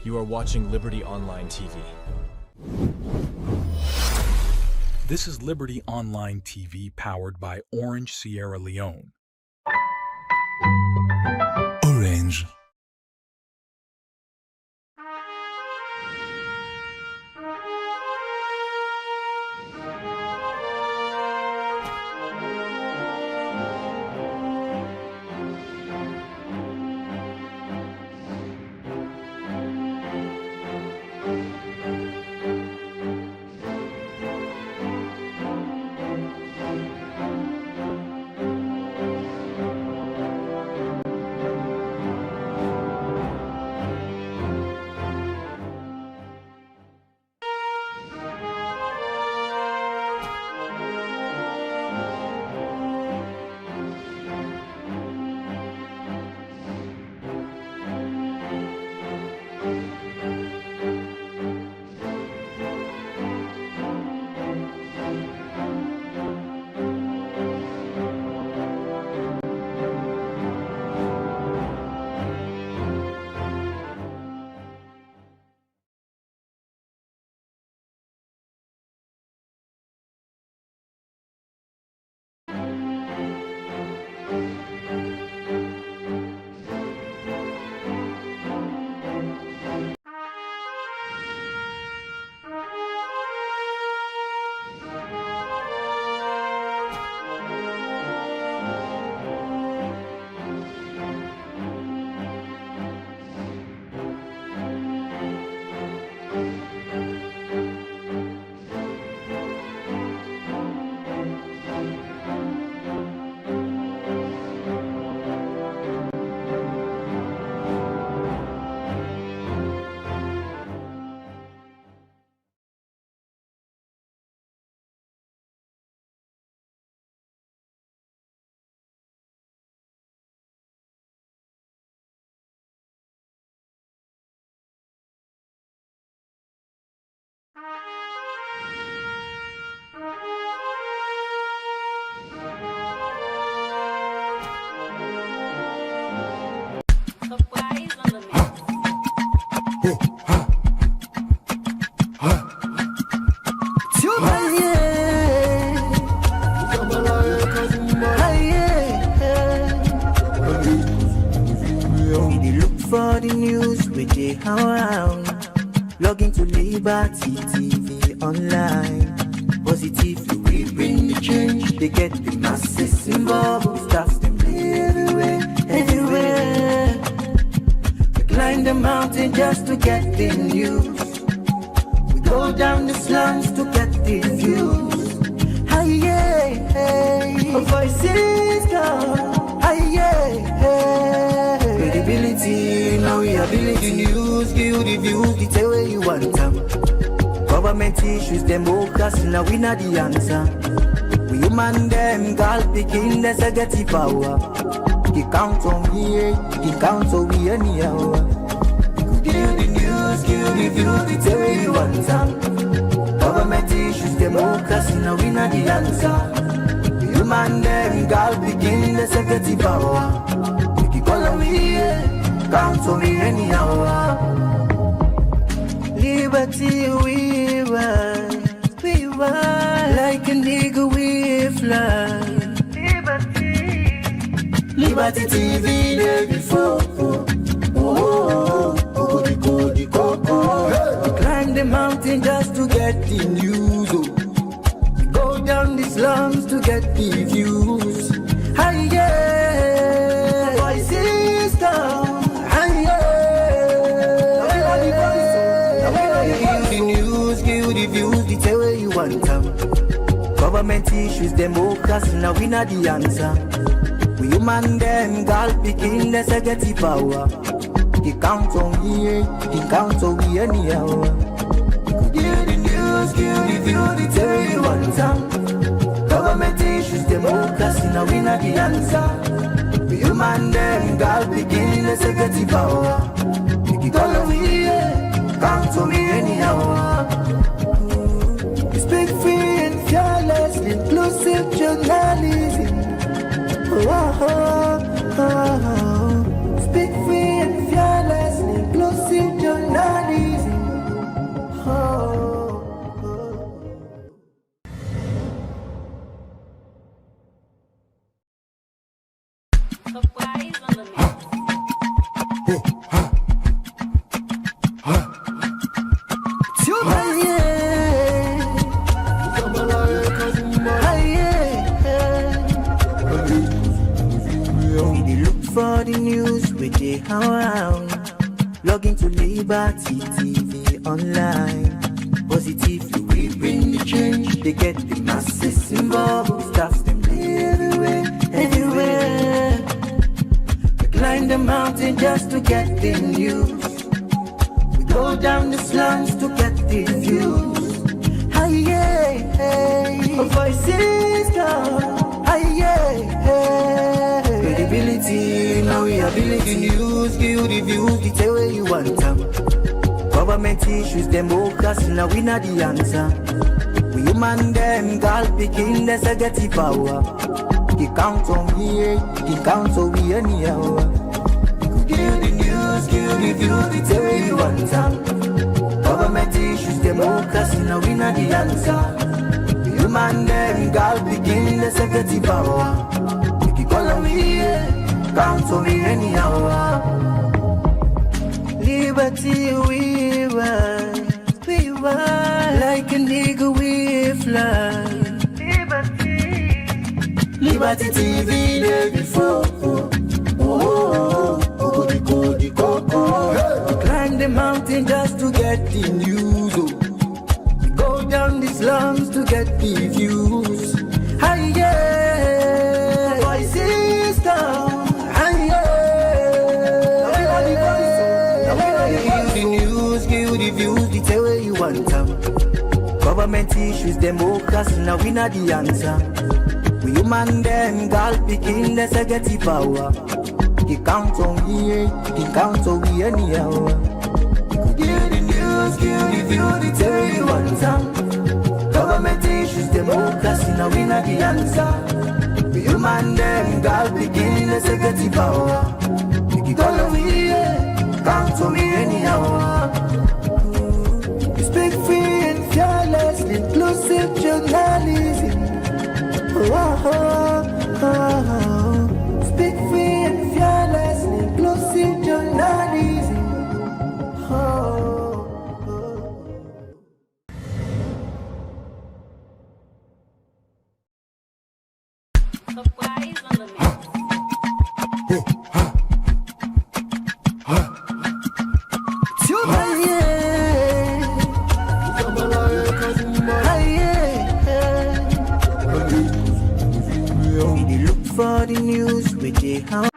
You are watching Liberty Online TV. This is Liberty Online TV powered by Orange Sierra Leone. Orange. For the news we take around, log into Liberty TV online. Positively we bring the change. They get the masses involved. We start them everywhere. We climb the mountain just to get the news. We go down the slums to get the views. Hi, yeah, hey. Our voices come. Hi, yeah, hey. Credibility, now we ability. News, give the views, the tell where you want them. Government issues, democracy, now we not the answer. We human them, girl picking, there's a get the power. He count on me, he count on we anyhow. Give the news, give the views, the tell where you want them. Government issues, democracy, now we not the answer. We human them, girl picking, there's a get the power. Follow me, count on me anyhow. Liberty we ride, like a nigga we fly. Liberty TV there before. We climb the mountain just to get the news. We go down the slums to get the views. Hi, yeah, voices down. Hi, yeah, give the news, give the views, the tell where you want them. Government issues, democracy, now we not the answer. We human them, girl picking, there's a get the power. He count on me, he count on we anyhow. Give the news, give the views, the tell where you want them. Government issues, democracy, now we not the answer. We human them, girl picking, there's a get the power. He call on me, count on me anyhow. We speak free and fearless, inclusive journalism. Speak free and fearless, inclusive journalism. Log into Liberty TV online. Positively we bring the change. They get the masses involved. Staffs them everywhere, everywhere. We climb the mountain just to get the news. We go down the slums to get the views. Hi, yeah, hey. Voices come. Hi, yeah, hey. Credibility, now we ability. News, give you the views, the tell where you want them. Government issues, democracy, now we not the answer. We human them, God picking, there's a get the power. He count on me, he count on me anyhow. Give the news, give the views, the tell where you want them. Government issues, democracy, now we not the answer. We human them, God picking, there's a get the power. He call on me, count on me anyhow. Liberty we ride, like a nigga we fly. Liberty TV day before. We climb the mountain just to get the news. We go down the slums to get the views. Hi yeah, voices down. Government issues, democracy, now we not the answer. We human them, God picking, let's get the power. He count on me, he count on me anyhow. Give the news, give the view, the tell you want some. Government issues, democracy, now we not the answer. We human them, God picking, let's get the power. He call on me, count on me anyhow. Speak free and fearless, inclusive journalism. Speak free and fearless, inclusive journalism. For the news with the house.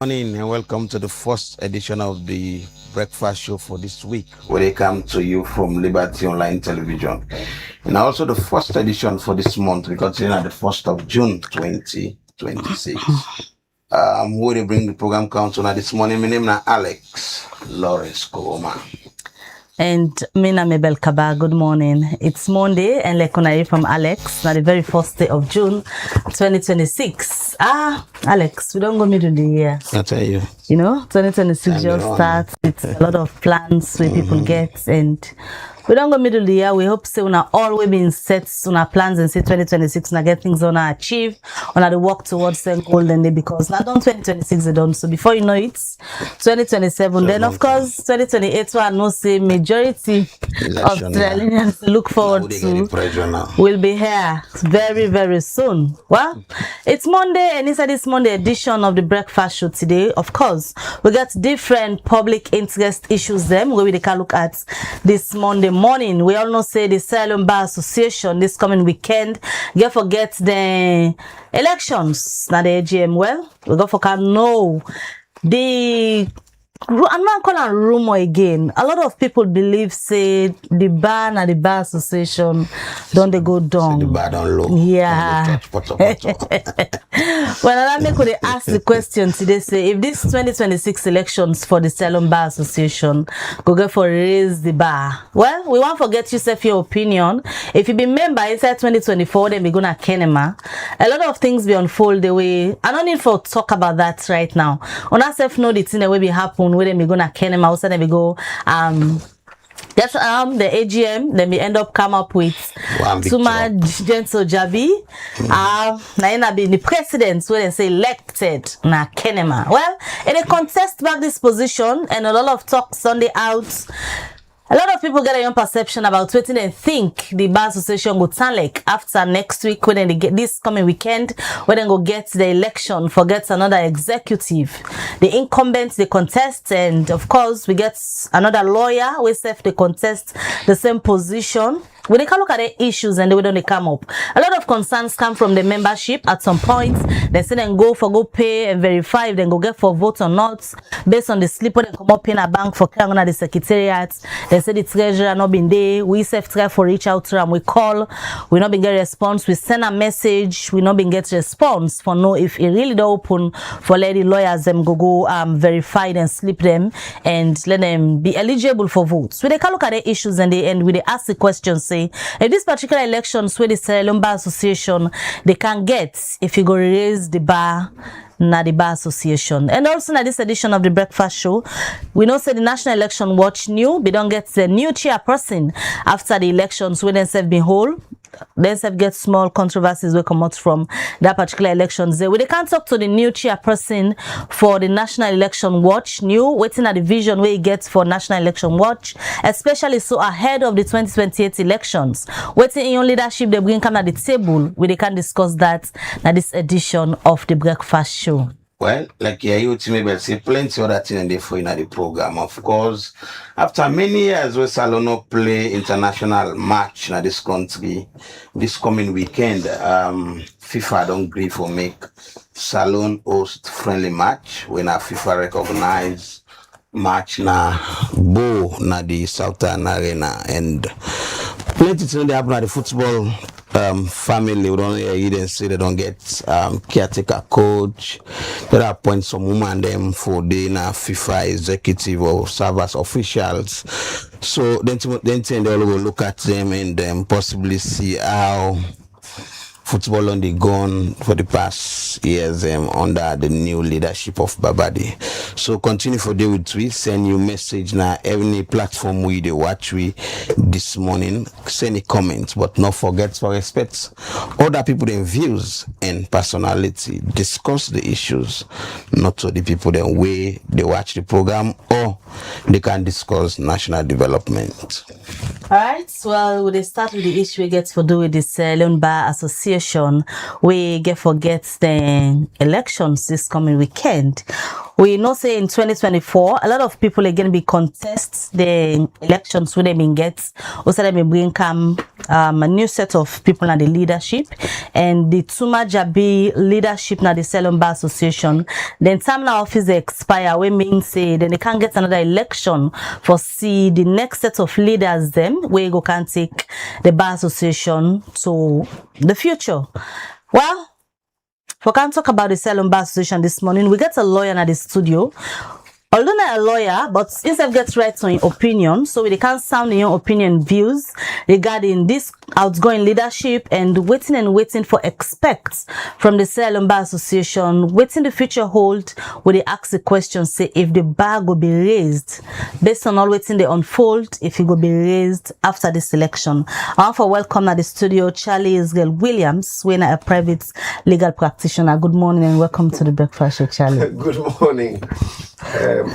Morning and welcome to the first edition of the breakfast show for this week, where they come to you from Liberty Online Television, and also the first edition for this month, because it's the 1st of June 2026. Where they bring the program council this morning. My name is Alex Lawrence Koroma. And Mina Mabel Kaba, good morning. It's Monday and Lekonai from Alex, now the very first day of June 2026. Alex, we don't go middle of the year. I tell you. You know, 2026 just starts. It's a lot of plans where people get, and we don't go middle of the year. We hope so now all we been set on our plans and say 2026 now get things on our achieve, on our work towards the golden day, because now done 2026 they done. So before you know it, 2027, then of course 2028 we no say majority of Australians look forward to will be here very, very soon. Well, it's Monday and inside this Monday edition of the Breakfast Show today. Of course, we got different public interest issues them where we can look at this Monday morning. We all know say the Salon Bar Association this coming weekend. Get forget the elections. Now the AGM. Well, we go for can know the I'm not calling rumor again. A lot of people believe say the bar and the bar association don't they go down. So the bar don't low. Yeah. Well, I make they ask the question today. Say if this 2026 elections for the Salon Bar Association go get for raise the bar. Well, we won't forget you say your opinion. If you be member inside 2024, then we gonna Kenema. A lot of things be unfold the way. I don't need for talk about that right now. On ourself know the thing that will be happen. Where we gonna Kenema outside, then we go that's the AGM. Then we end up come up with Tuma Gentle Jabi. Na be the presidents where they say elected na Kenema. Well, in a contest back this position and a lot of talk Sunday out. A lot of people get a own perception about what they think the bar association will sound like after next week when they get this coming weekend when they go get the election for get another executive. The incumbents they contest, and of course we get another lawyer we say they contest the same position. When they can look at the issues and the way they come up, a lot of concerns come from the membership. At some point, they say then go pay and verify if they go get for vote or not based on the slip when they come up in a bank for carrying on the secretariat. They say the treasurer not been there. We self try for reach out to them. We call, we not been get response. We send a message. We not been get response for know if it really don't open for let the lawyers them go verify and slip them and let them be eligible for votes. So they can look at the issues and they end with they ask the questions. If this particular elections where the Salon Bar Association they can get if you go raise the bar na the bar association. And also na this edition of the Breakfast Show, we know say the National Election Watch new we don't get the new chairperson after the elections when they have been whole. Then have get small controversies will come out from that particular elections. They can't talk to the new chairperson for the National Election Watch. New waiting at the vision where he gets for National Election Watch, especially so ahead of the 2028 elections. Waiting in your leadership, they bring come at the table where they can discuss that at this edition of the Breakfast Show. Well, like you maybe say plenty other things in the program. Of course, after many years where Salon play international match in this country, this coming weekend, FIFA don't agree for make Salon host friendly match when FIFA recognize match na Bo na the Southern Arena, and plenty things they happen at the football family. We don't even say they don't get caretaker coach. There are points some woman them for the FIFA executive or service officials. So then they will look at them and possibly see how football on the gone for the past years under the new leadership of Babadi. So continue for day with we send you message now any platform we they watch we this morning, send a comment, but not forget to respect other people their views and personality. Discuss the issues, not to the people the way they watch the program, or they can discuss national development. Alright, well, we start with the issue we get to do with the Salon Bar Association. We get forget the elections this coming weekend. We know say in 2024, a lot of people are going to be contest the elections where they been get. Also, they bring come a new set of people in the leadership, and the Tuma Jabi leadership na the Salon Bar Association. Then time now office they expire. We mean say then they can't get another election for see the next set of leaders them where go can take the Bar Association to the future. Well, we can talk about the Salon Bar Association this morning. We get a lawyer at the studio. Although not a lawyer, but instead gets right on your opinion, so we can sound your opinion views regarding this outgoing leadership and waiting for expects from the Salon Bar Association. Waiting the future hold, where they ask the question, say if the bar will be raised based on all waiting they unfold, if it will be raised after this election. I want to welcome at the studio Charlie Israel Williams, when a private legal practitioner. Good morning and welcome to the Breakfast Show, Charlie. Good morning.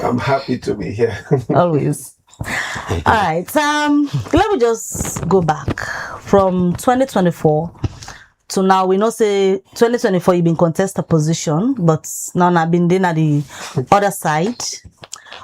I'm happy to be here. Always. All right. Let me just go back from 2024 to now, we know say 2024 you been contest a position, but now I've been there at the other side.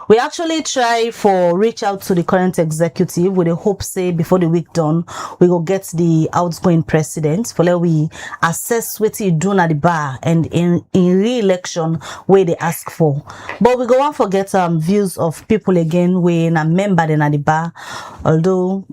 We actually try for reach out to the current executive with the hope say before the week done we go get the outgoing president for let we assess what he doing at the bar and in re-election where they ask for. But we go on forget views of people again when a member then at the bar, although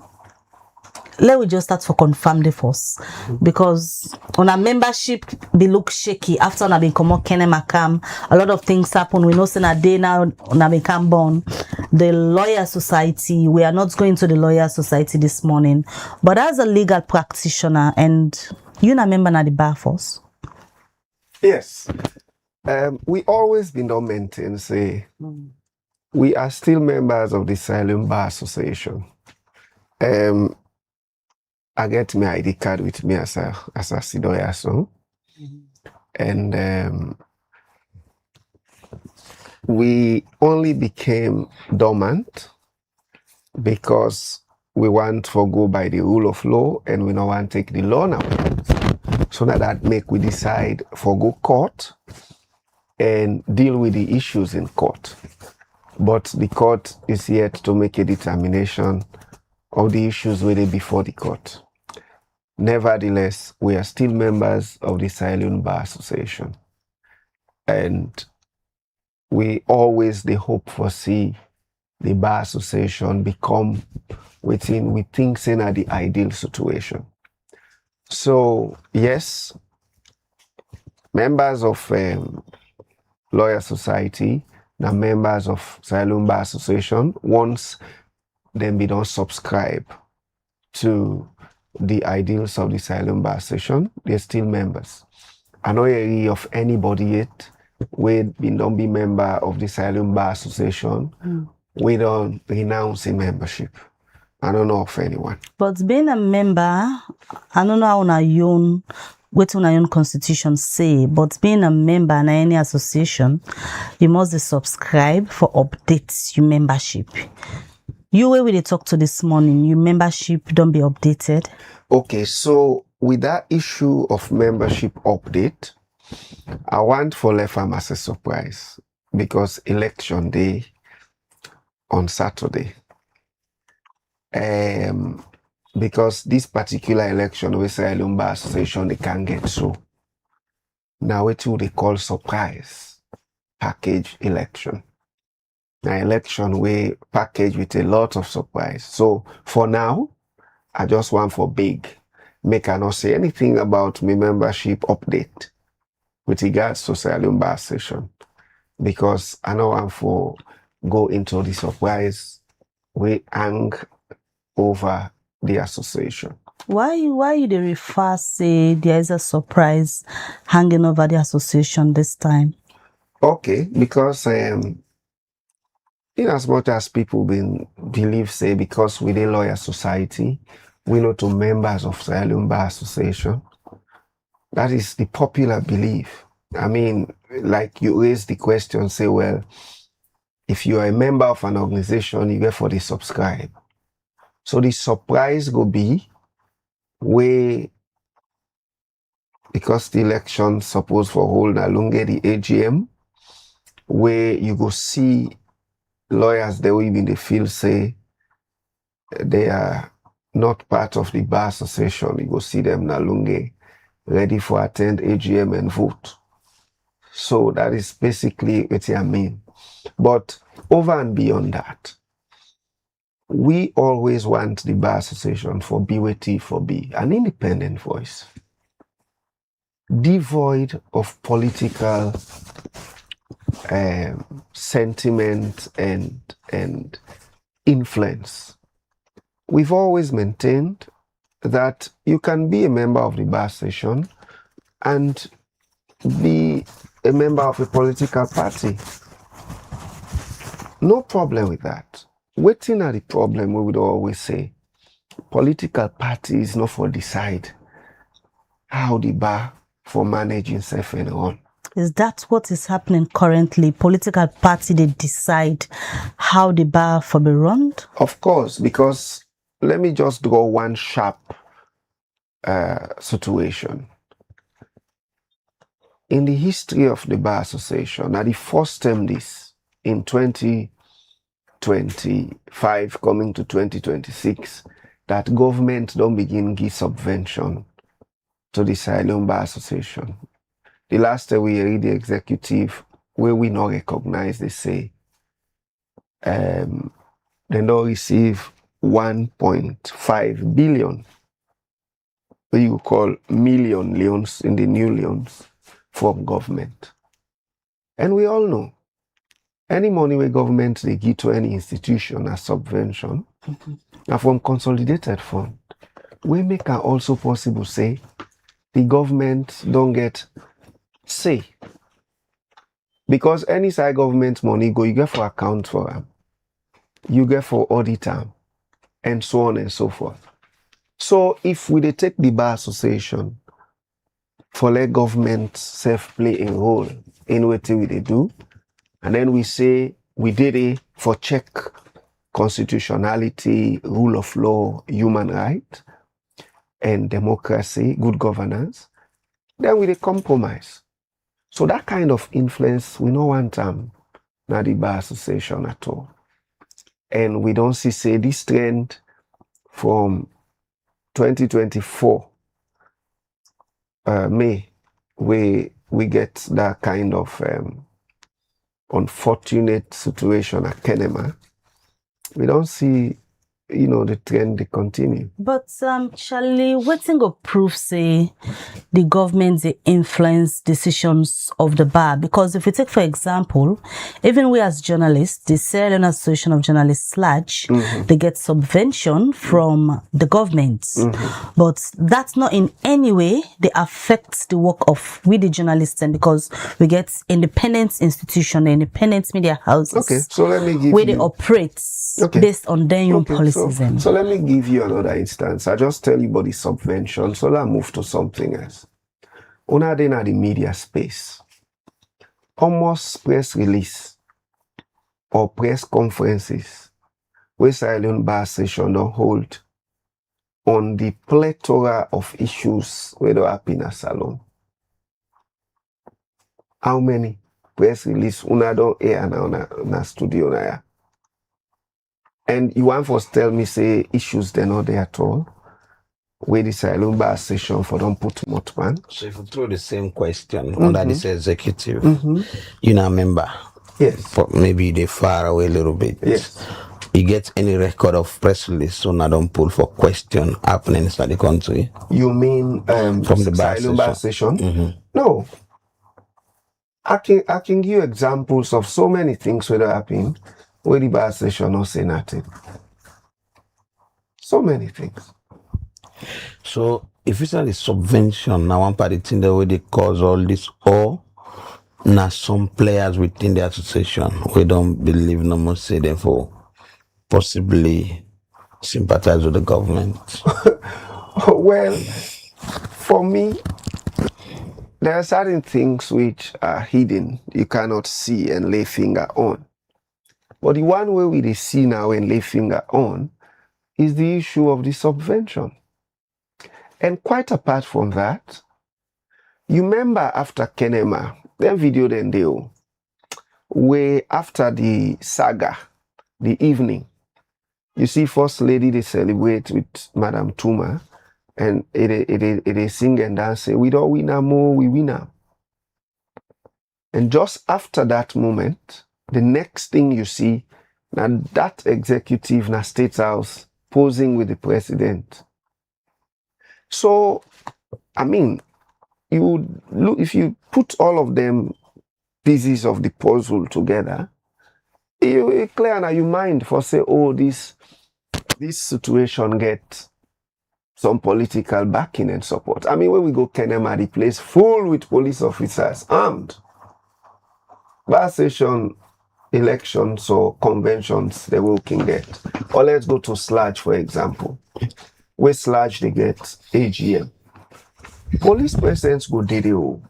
let we just start for confirm the force because on a membership be look shaky after on a been come out Kene Makam. A lot of things happen. We know in a day now on a become born. The lawyer society, we are not going to the lawyer society this morning, but as a legal practitioner and you na member na the bar force. Yes. We always been on maintain say we are still members of the Silent Bar Association. I get my ID card with me as a Sidoya son. And we only became dormant because we want to go by the rule of law and we don't want to take the law now. So that make we decide for go court and deal with the issues in court. But the court is yet to make a determination of the issues where they before the court. Nevertheless, we are still members of the Silent Bar Association. And we always the hope for see the Bar Association become within we think saying at the ideal situation. So yes, members of Lawyer Society, now members of Silent Bar Association, once then we don't subscribe to the ideals of the Silent Bar Association, they're still members. I know of anybody yet we don't be member of the Silent Bar Association, we don't renounce in membership. I don't know of anyone. But being a member, I don't know how what on our own constitution say, but being a member in any association, you must subscribe for updates your membership. You where we talk to this morning, your membership don't be updated. Okay, so with that issue of membership update, I want for Lefam as a surprise because election day on Saturday. Because this particular election with Silent Bar Association they can get through. Now it's what they call surprise package election. Now election we package with a lot of surprise. So for now, I just want for big. Make I not say anything about my membership update with regards to Silent Bar Association. Because I know I'm for go into the surprise we hang over the association. Why you they refer say there is a surprise hanging over the association this time? Okay, because in as much as people believe say because we the lawyer society, we not to members of Silent Bar Association. That is the popular belief. I mean, like you raise the question, say, well, if you are a member of an organization, you get for the subscribe. So the surprise go be where, because the election supposed for hold along the AGM, where you go see lawyers they will even feel say they are not part of the bar association. You go see them along ready for attend AGM and vote. So that is basically what I mean. But over and beyond that, we always want the Bar Association for BWT for be an independent voice, devoid of political sentiment and influence. We've always maintained that you can be a member of the Bar Association and be a member of a political party. No problem with that. Waiting at the problem, we would always say, political party is not for decide how the bar for managing self and on. Is that what is happening currently? Political party, they decide how the bar for be run? Of course, because let me just draw one sharp situation. in the history of the Bar Association, at the first term this, in 2025 coming to 2026, that government don't begin give subvention to the Sierra Leone Bar Association. The last time we read the executive, where we not recognize, they say, they don't receive 1.5 billion, what you call million leones in the new leones, from government. And we all know, any money where government they give to any institution as subvention, and from consolidated fund, we make it also possible say, the government don't get say. Because any side government money go, you get for account for them, you get for audit them, and so on and so forth. So if we dey take the Bar Association for let government self play a role in what we they do, and then we say we did it for check constitutionality, rule of law, human right, and democracy, good governance, then we dey compromise. So that kind of influence, we no want na the Bar Association at all. And we don't see say this trend from 2024 May, we get that kind of unfortunate situation at Kenema. We don't see, the trend they continue. But Charlie, wetin go prove say the government they influence decisions of the bar? Because if we take, for example, even we as journalists, the Sierra Leone Association of Journalists SLAJ, they get subvention from the government, but that's not in any way they affect the work of we the journalists, and because we get independent institution, independent media houses. Okay, so let me give where you... they operate based on their own policies. So let me give you another instance. I just tell you about the subvention, so let's move to something else. Una then at the media space, almost press release or press conferences where Sierra Leone Bar Association don't hold on the plethora of issues where they happen in a salon. How many press release una don't air na studio na ya? And you want to tell me, say, issues they're not there at all, where the Sierra Leone Bar Association for don't put Motman. So if you throw the same question under this executive, you know, member, yes, but maybe they far away a little bit. Yes. You get any record of press release so now don't pull for question happening inside the country? You mean from the Sierra Leone Bar Association? No. I can give you examples of so many things where they happen where the Bar Association not say nothing. So many things. So if it's not the subvention, now one party thing the way they cause all this, or now some players within the association we don't believe no more say them for possibly sympathize with the government. Well, for me, there are certain things which are hidden, you cannot see and lay finger on. But the one way we see now and lay finger on is the issue of the subvention. And quite apart from that, you remember after Kenema, then video then deal, where after the saga, the evening, you see First Lady, they celebrate with Madam Tuma, and they sing and dance, say, we don't win more, we win now. And just after that moment, the next thing you see, now that executive in a State House posing with the president. So, I mean, you look, if you put all of them pieces of the puzzle together, you clear now your mind for say, oh, this situation get some political backing and support. I mean, when we go Kenema, the place full with police officers armed. Bar session elections or conventions they will can get. Or let's go to SLAJ, for example. Where SLAJ they get AGM. Police presence go DDO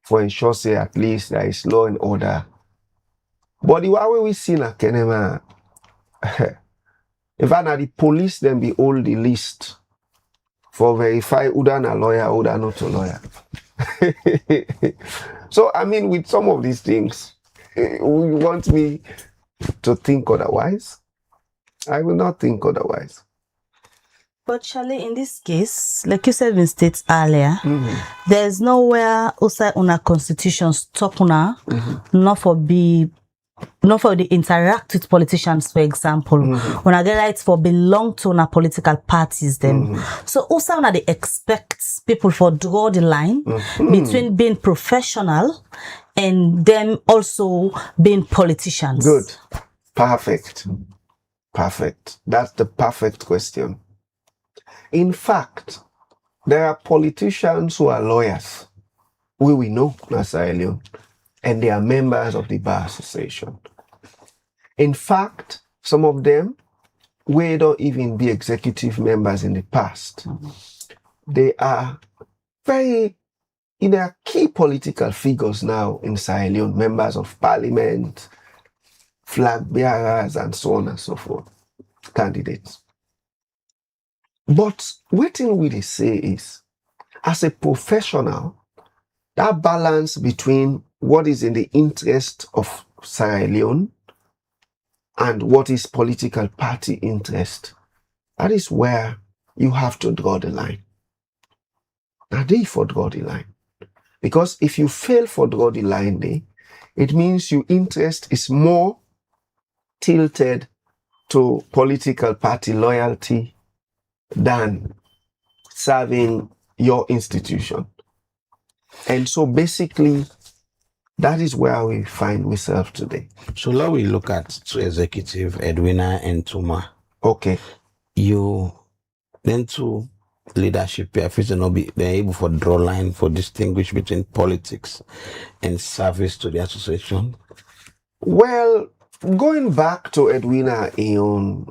for ensure say at least there is law and order. But the way we see na Kenema, if I na the police then be all the list for verify who a lawyer, who not a lawyer. So, I mean, with some of these things, you want me to think otherwise? I will not think otherwise. But Charlie, in this case, like you said in states earlier, there's nowhere outside una constitution stop una not for the interact with politicians, for example. Una get rights for belong to una political parties then. So also una they expect people for draw the line between being professional and them also being politicians. Good. Perfect. Perfect. That's the perfect question. In fact, there are politicians who are lawyers. We know, Nasa Leone, and they are members of the Bar Association. In fact, some of them we don't even be executive members in the past. They are very, key political figures now in Sierra Leone, members of parliament, flag bearers, and so on and so forth, candidates. But what we say is, as a professional, that balance between what is in the interest of Sierra Leone and what is political party interest, that is where you have to draw the line. Now, therefore, draw the line. Because if you fail for draw the line, it means your interest is more tilted to political party loyalty than serving your institution. And so basically, that is where we find ourselves today. So now we look at two executive, Edwina and Tuma. Okay. You then to leadership, I feel not be they're able to draw line for distinguish between politics and service to the association. Well, going back to Edwina in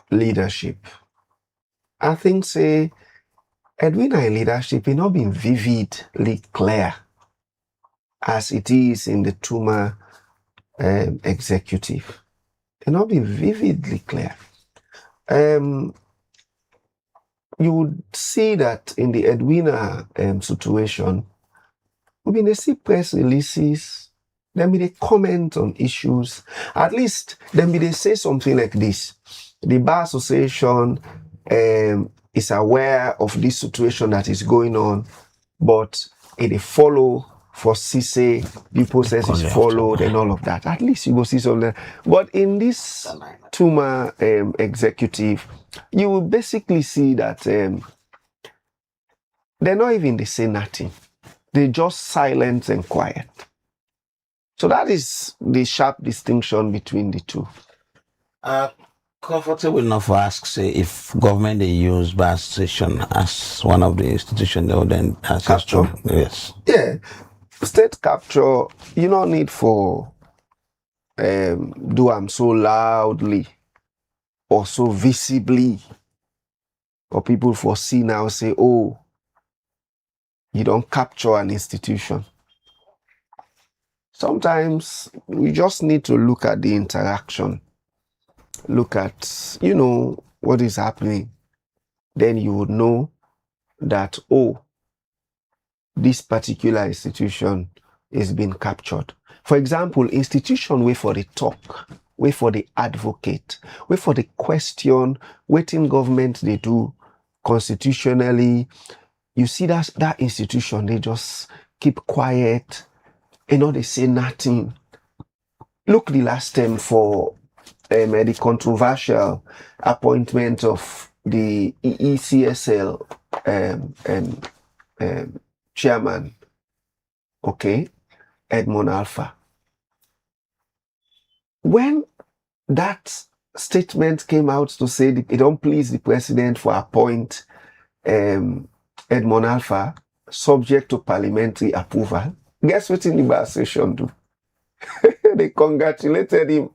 leadership, I think say Edwina in leadership is not been vividly clear as it is in the Tuma executive. It's not been vividly clear. You would see that in the Edwina situation, we may see press releases, then they comment on issues. At least then they say something like this: the Bar Association is aware of this situation that is going on, but it follow for CC, the process is followed and all of that. At least you will see something. But in this Tuma executive, you will basically see that they're not even, they say nothing. They're just silent and quiet. So that is the sharp distinction between the two. Comfortable enough to ask, say, if government they use Bar Association as one of the institutions, they would then Capture. Yes. Yeah. State capture, you don't need for do them so loudly or so visibly for people foresee now say, oh, you don't capture an institution. Sometimes we just need to look at the interaction, look at, what is happening. Then you would know that, oh, this particular institution is being captured. For example, institution wait for the talk, wait for the advocate, wait for the question, waiting government they do constitutionally. You see that institution, they just keep quiet, they say nothing. Look the last time for the controversial appointment of the ECSL chairman, okay, Edmond Alpha. When that statement came out to say it don't please the president for appoint Edmond Alpha subject to parliamentary approval, guess what in the Bar Association do? They congratulated him.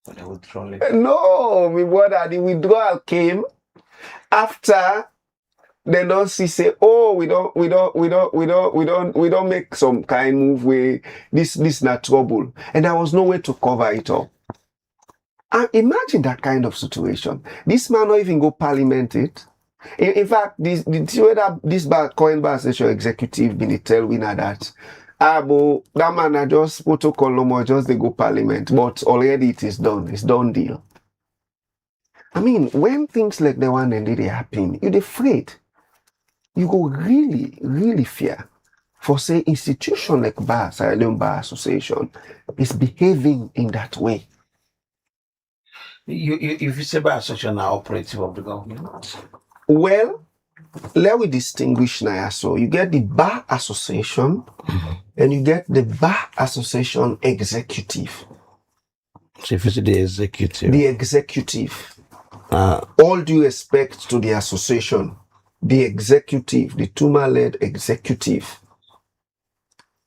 But they would troll it. No, my brother, the withdrawal came after they don't say, oh, we don't make some kind move where this not trouble. And there was no way to cover it up. And imagine that kind of situation. This man not even go parliament it. In fact, this coin bar session executive been tell winner that but that man are just protocol no more, just they go parliament, but already it is done. It's done deal. I mean, when things like the one and they happen, you're afraid. You go really, really fear for say institution like Bar, Sierra Leone Bar Association is behaving in that way. If you say bar association are operative of the government. Well, let we distinguish now. So you get the Bar Association and you get the Bar Association Executive. So if you say the executive. The executive. All due respect to the association, the executive, the Tuma-led executive,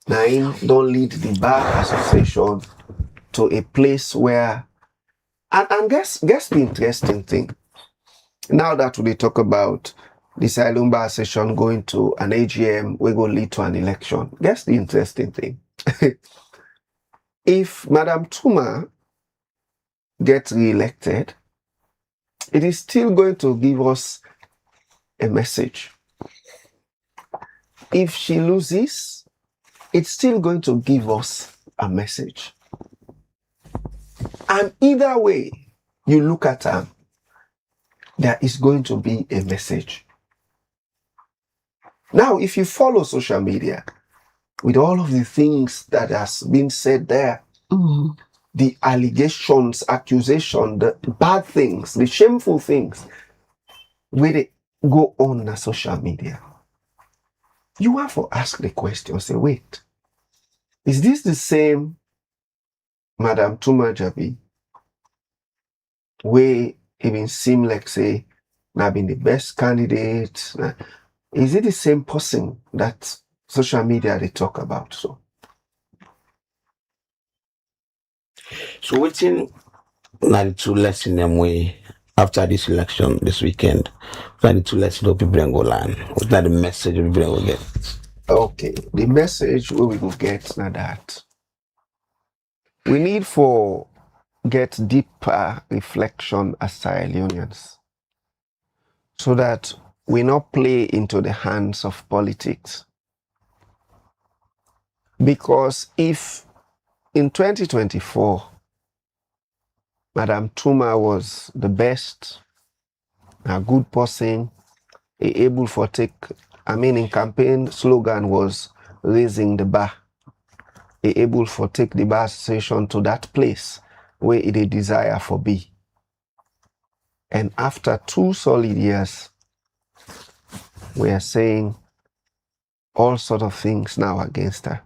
now don't lead the Bar Association to a place where, and guess the interesting thing. Now that we talk about the Sierra Leone Bar Association going to an AGM, we're going to lead to an election. Guess the interesting thing. If Madam Tuma gets re-elected, it is still going to give us a message. If she loses, it's still going to give us a message. And either way you look at her, there is going to be a message. Now, if you follow social media, with all of the things that has been said there, the allegations, accusation, the bad things, the shameful things, where they go on social media, you have to ask the question, say, wait, is this the same Madam Tuma Jabi, where even seem like, say, now been the best candidate? Is it the same person that social media they talk about? So waiting now the two lessons them way after this election this weekend. What are the two lessons of people in Golan? What's the message of people will get? Okay, the message we will get now that we need for get deeper reflection as Sierra Leoneans, so that we not play into the hands of politics. Because if in 2024, Madam Tuma was the best, a good person, able for take, in campaign slogan was raising the bar, able for take the bar association to that place where it a desire for be. And after 2 solid years, we are saying all sort of things now against her.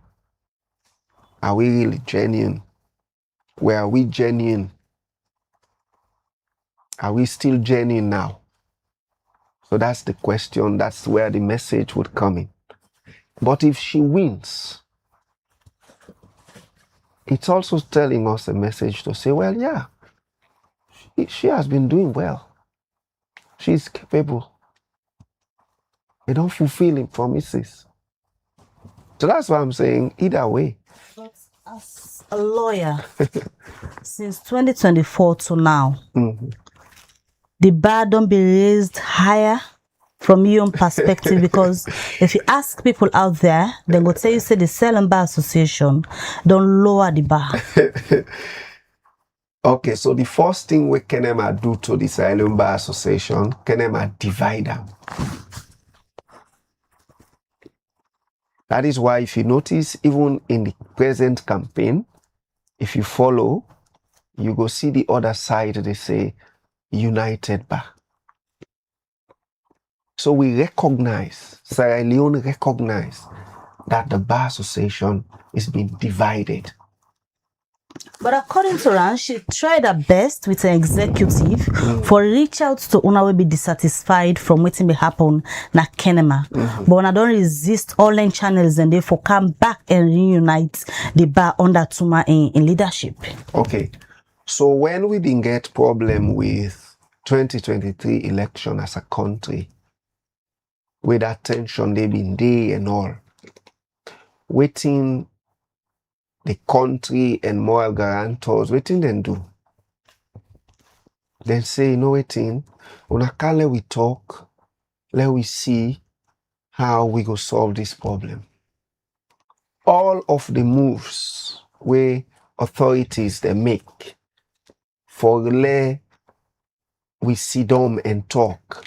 Are we really genuine? Where are we genuine? Are we still genuine now? So that's the question. That's where the message would come in. But if she wins, it's also telling us a message to say, well, yeah, she has been doing well. She's capable. They don't fulfill in promises. So that's why I'm saying either way. But as a lawyer, since 2024 to now, the bar don't be raised higher from your own perspective, because if you ask people out there, they will tell you, say the Sierra Leone Bar Association don't lower the bar. Okay, so the first thing we can do to the Sierra Leone Bar Association, can divide them. That is why if you notice, even in the present campaign, if you follow, you go see the other side, they say United Bar. So we recognize, Sierra Leone recognize that the Bar Association is being divided. But according to Ran, she tried her best with an executive for reach out to una will be dissatisfied from waiting be happen na Kenema. But una don't resist online channels and therefore come back and reunite the bar under Tuma in leadership. Okay. So when we didn't get problem with 2023 election as a country, with that tension they been there and all, waiting the country and moral guarantors, waiting then do. Then say, you know, waiting, on a kale we talk, let we see how we go solve this problem. All of the moves where authorities they make for let we sit down and talk.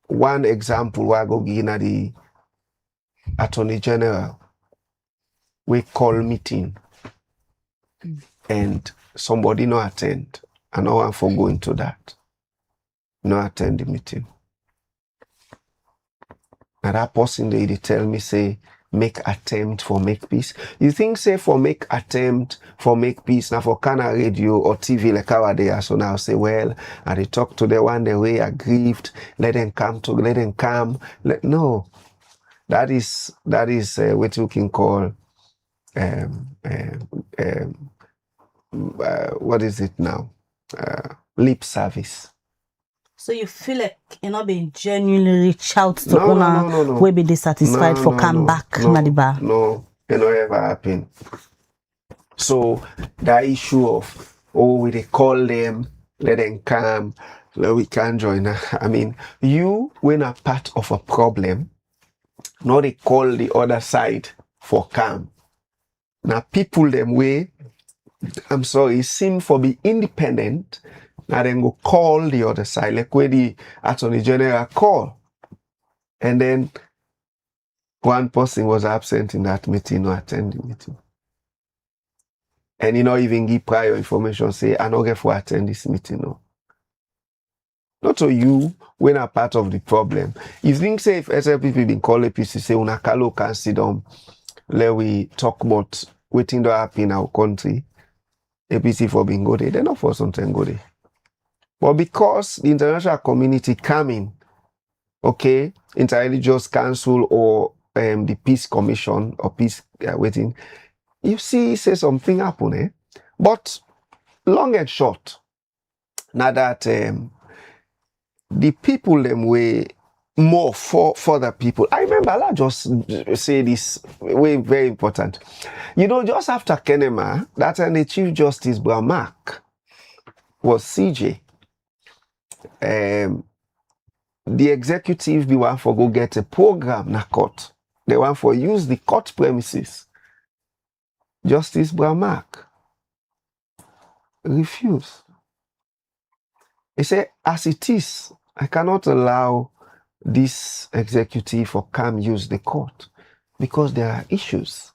One example I go give na the Attorney General, we call meeting and somebody no attend. And no one for going to that. No attend the meeting. And that person they tell me say make attempt for make peace. You think say for make attempt for make peace now for Kana radio or TV like how they are, so now say well and they talk to the one the way aggrieved, let them come. No, that is what you can call what is it now? Lip service. So you feel like you're not being genuinely reach out to No, owner no. will be dissatisfied for come back Madiba. No, it never ever happen. So the issue of we they call them, let them come, we can join. I mean, you when a part of a problem, now they call the other side for come. Now people them way, I'm sorry, seem for be independent. Now then go call the other side, like where the Attorney General call. And then one person was absent in that meeting or attend the meeting. And you know, even give prior information, say, I don't get for attend this meeting. No. Not so you, when a part of the problem. You think, say, if SLPP been call APC, say, Unakalo can sit down, let we talk about waiting to happen in our country. APC for being go there, they're not for something go there. But because the international community coming, okay, Interreligious Council or the Peace Commission or Peace waiting, you see, say something happen, eh? But long and short, now that the people them way more for the people. I remember I just say this way very important. You know, just after Kenema, that time the Chief Justice Brown Mark was CJ. The executive be want for go get a program na court. They want for use the court premises. Justice Brown Mark refuse. He said, as it is, I cannot allow this executive or come use the court because there are issues.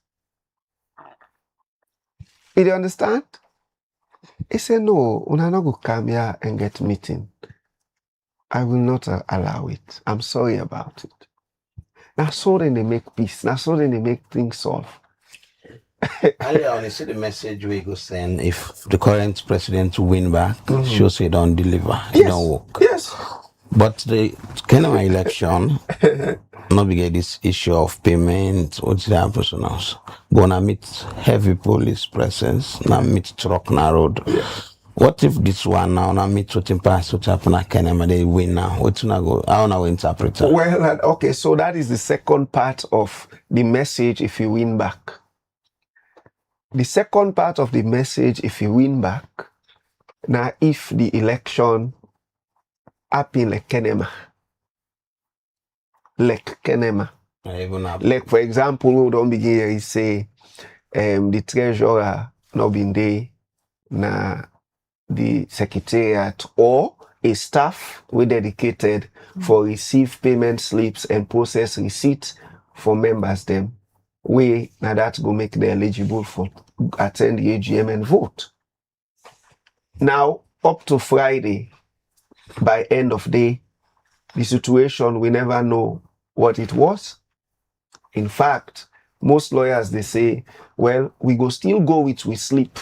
You do understand? He said, no, una no go come here and get meeting. I will not allow it. I'm sorry about it. Now so then they make peace. Now so then they make things solve. Leone, see the message we go send if the current president win back, shows he don't deliver, he don't work. Yes. But the Kenema election, not get this issue of payment, what's the happen now? Gonna meet heavy police presence, now meet truck na road. Yes. What if this one now meet what pass what happen at Kenema, they win now? What's gonna go? How now interpret it? Well, okay, so that is the second part of the message if you win back. The second part of the message, if you win back, now if the election happen like Kenema, like for example, we don't begin here, say the treasurer not been there, na the secretariat or a staff we dedicated for receive payment slips and process receipts for members them. We now that go make them eligible for attend the AGM and vote. Now up to Friday, by end of day, the situation we never know what it was. In fact, most lawyers they say, well, we go still go with we sleep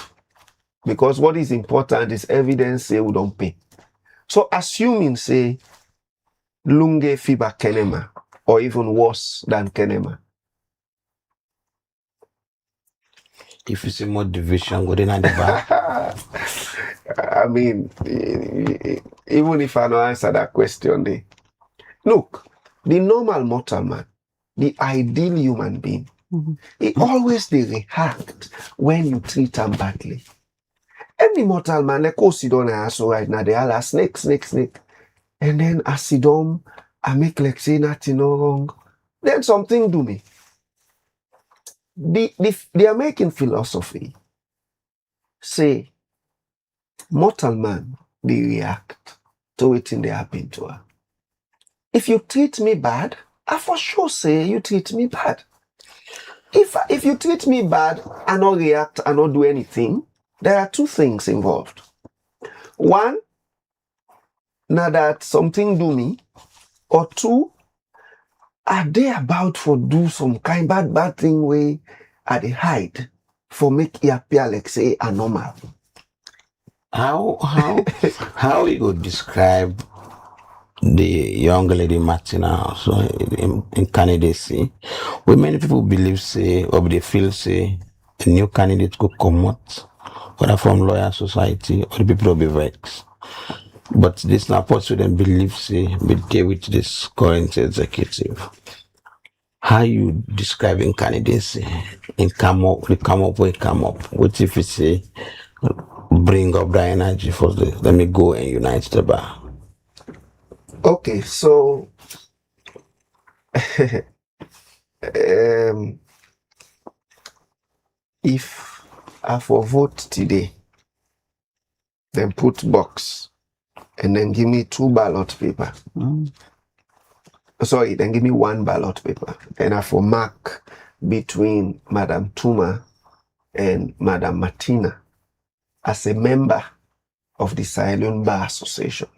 because what is important is evidence say we don't pay. So assuming say Lunge Fiba Kenema or even worse than Kenema. If you see more division, go in at the back. I mean, even if I don't answer that question, look, the normal mortal man, the ideal human being, he always they react when you treat him badly. Any mortal man, like oh, sit down and so right now, they all are snake. And then I sit down, I make like say nothing no wrong. Then something do me. The American philosophy say mortal man they react to it in they happen to her. If you treat me bad, I for sure say you treat me bad. If you treat me bad and not react and not do anything, there are two things involved. One, now that something do me, or two, are they about for do some kind bad thing way at the hide for make it appear like say a normal? How you could describe the young lady Martina so in candidacy? Where many people believe say or they feel say a new candidate could come out, whether from lawyer society or the people will be vexed. But this now puts them believe say be there with this current executive. How you describing candidacy in come up, what if you say bring up the energy for the let me go and unite the bar? Okay, so if I for vote today, then put box and then give me 2 ballot paper. Sorry, then give me 1 ballot paper. And I for mark between Madam Tuma and Madam Martina as a member of the Sierra Leone Bar Association.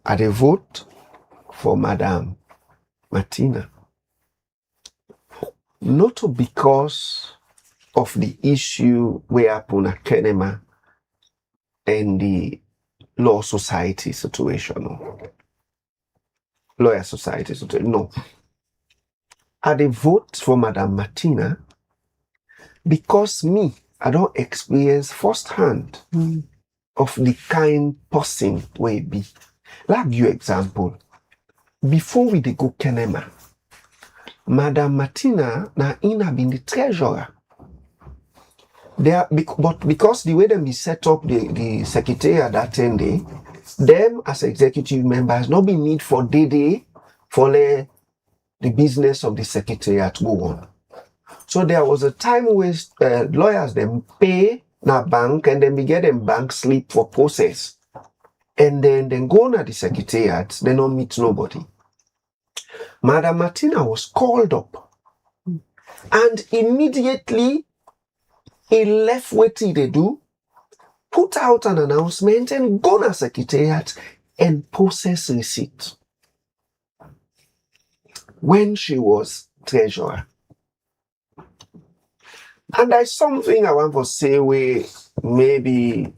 I dey vote for Madam Martina. Not because of the issue we happen at Kenema and the law society situation. No. Lawyer society situation. No. I dey vote for Madam Martina because me, I don't experience firsthand of the kind person we be. Like your example, before we dey go Kenema, Madam Martina na ina been the treasurer. But because the way them be set up the secretariat that 10 day, them as executive members not be need for day for the business of the secretariat go on. So there was a time where lawyers them pay na bank and then we get them bank slip for process. And then go na the secretariat, they don't meet nobody. Madam Martina was called up and immediately he left what they do, put out an announcement and go na secretariat and process receipt. When she was treasurer. And there's something I want to say where maybe,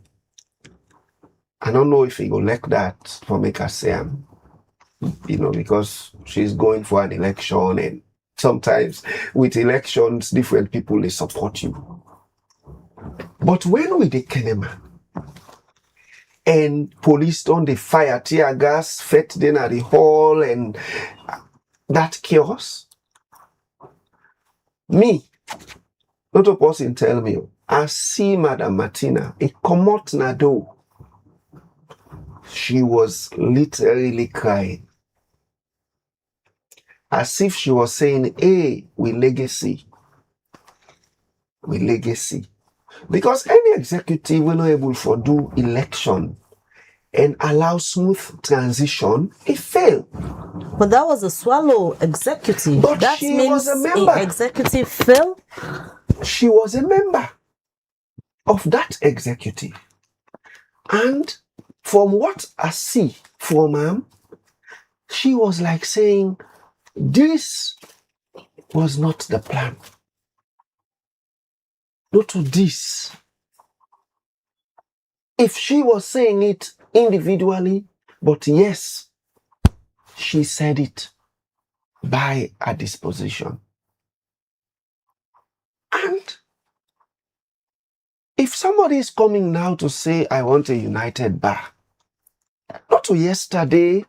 I don't know if he go like that for make her say because she's going for an election and sometimes with elections, different people, they support you. But when we did Kenema and police on the fire, tear gas, fet then at the hall and that chaos, me, not a person tell me, I see Madam Martina, a comot na do. She was literally crying. As if she was saying, hey, we legacy. We legacy. Because any executive will not able to do election and allow smooth transition, it failed. But that was a swallow executive. But that she means was a member. Executive failed? She was a member of that executive. And from what I see from her, she was like saying, this was not the plan. Not to this. If she was saying it individually, but yes, she said it by her disposition. And if somebody is coming now to say, I want a united bar, not to yesterday,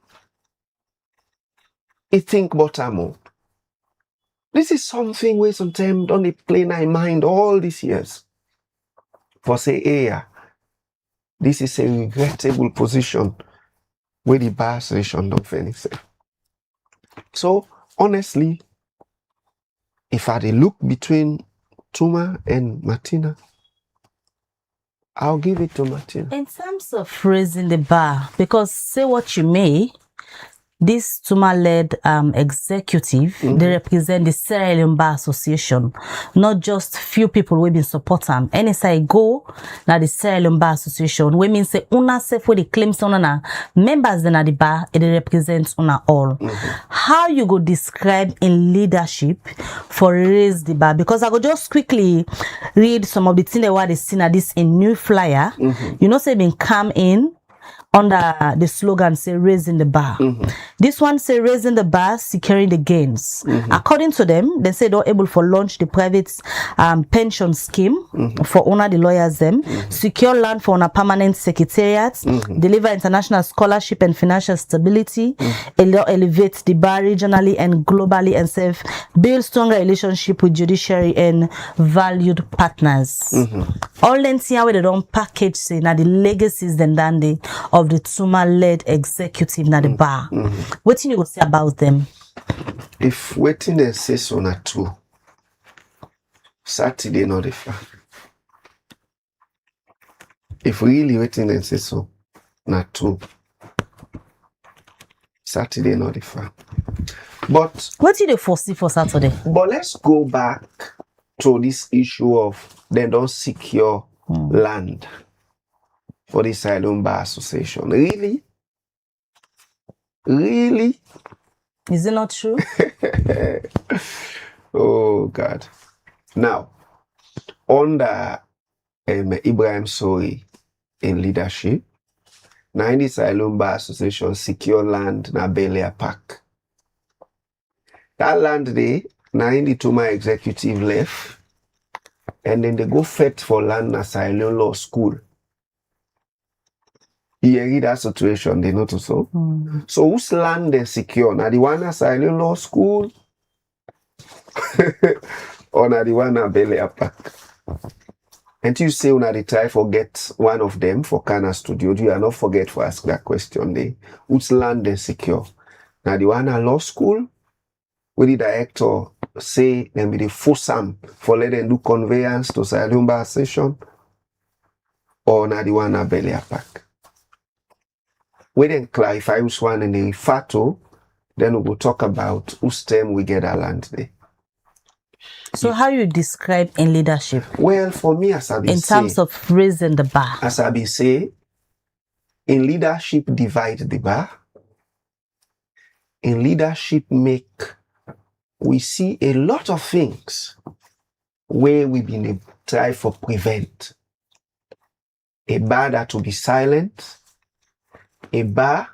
he think bottom. This is something where sometimes don't play in my mind all these years. For say, hey, this is a regrettable position where the bar association don't finish it. So honestly, if I look between Tuma and Martina, I'll give it to Martina. In terms of raising the bar, because say what you may, this Tuma-led executive, they represent the Sierra Leone Bar Association, not just few people will be support them. Anytime go, now the Sierra Leone Bar Association, we mean say una self with the claims on na members then at the bar, it represents una all. How you go describe in leadership for raise the bar? Because I go just quickly read some of the things that what they seen at this in new flyer. You know, say been come in under the slogan say raising the bar. This one say raising the bar, securing the gains. According to them, they say they're able for launch the private pension scheme for owner the lawyers them, secure land for a permanent secretariat, deliver international scholarship and financial stability, elevate the bar regionally and globally, and serve build stronger relationship with judiciary and valued partners. All them where they don't package say now the legacies then dandy of the Tuma-led executive na the bar. What do you go say about them? If waiting and say so na true, Saturday not the far. If really waiting and say so na true, Saturday not the far. But what do you foresee for Saturday? But let's go back to this issue of they don't secure land for the Sierra Leone Bar Association. Really? Really? Is it not true? Oh God. Now, under Ibrahim Sori in leadership, now in the Sierra Leone Bar Association secure land na Belia Park. That land there, now in the Tuma executive left, and then they go fetch for land na Sierra Leone Law School. You read that situation, they know to so. So whose land they secure? Now the one at Sierra Leone Law School or now the one at Belia Park? And you say when they try forget one of them for Kana Studio, you are not forget to ask that question there. Whose land they secure? Now the one at Law School, where the director say them be the FOSAM for let them do conveyance to Sierra Leone Bar Association, or now the one at Belia Park. We then clarify which one and the FATO, then we will talk about whose term we get our land there. So how you describe in leadership? Well, for me, as I be in terms of raising the bar. As I be say, in leadership divide the bar. In leadership we see a lot of things where we've been try for prevent. A bar that will be silent. A bar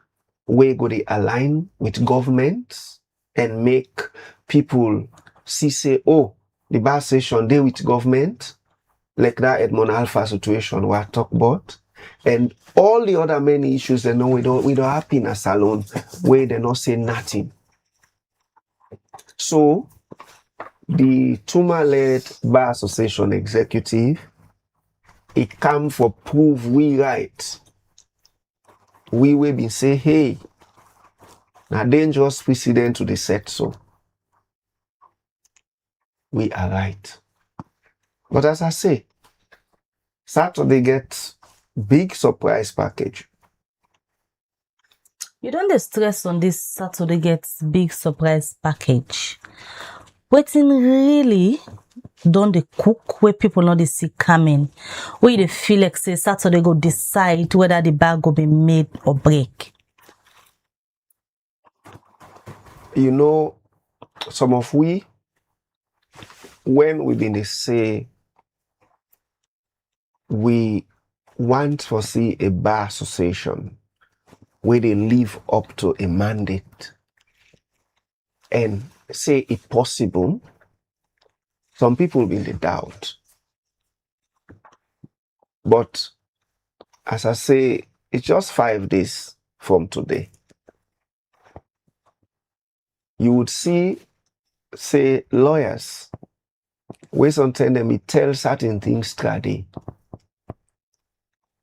where go they align with governments and make people see say, oh, the bar session they with government, like that Edmond Alpha situation where I talk about, and all the other many issues they know we don't happen in a salon where they not say nothing. So the Tuma-led Bar Association executive, it come for prove we right. We will be say, hey, now dangerous precedent to the set so. We are right. But as I say, Saturday gets big surprise package. You don't stress on this Saturday gets big surprise package. Waiting really don't they cook where people not they see coming. Where they feel like say Saturday go decide whether the bag will be made or break. You know, some of we, when we been say we want to see a bar association where they live up to a mandate and say it possible, some people will be doubt. But as I say, it's just 5 days from today. You would see, say, lawyers, where sometimes they may tell certain things today.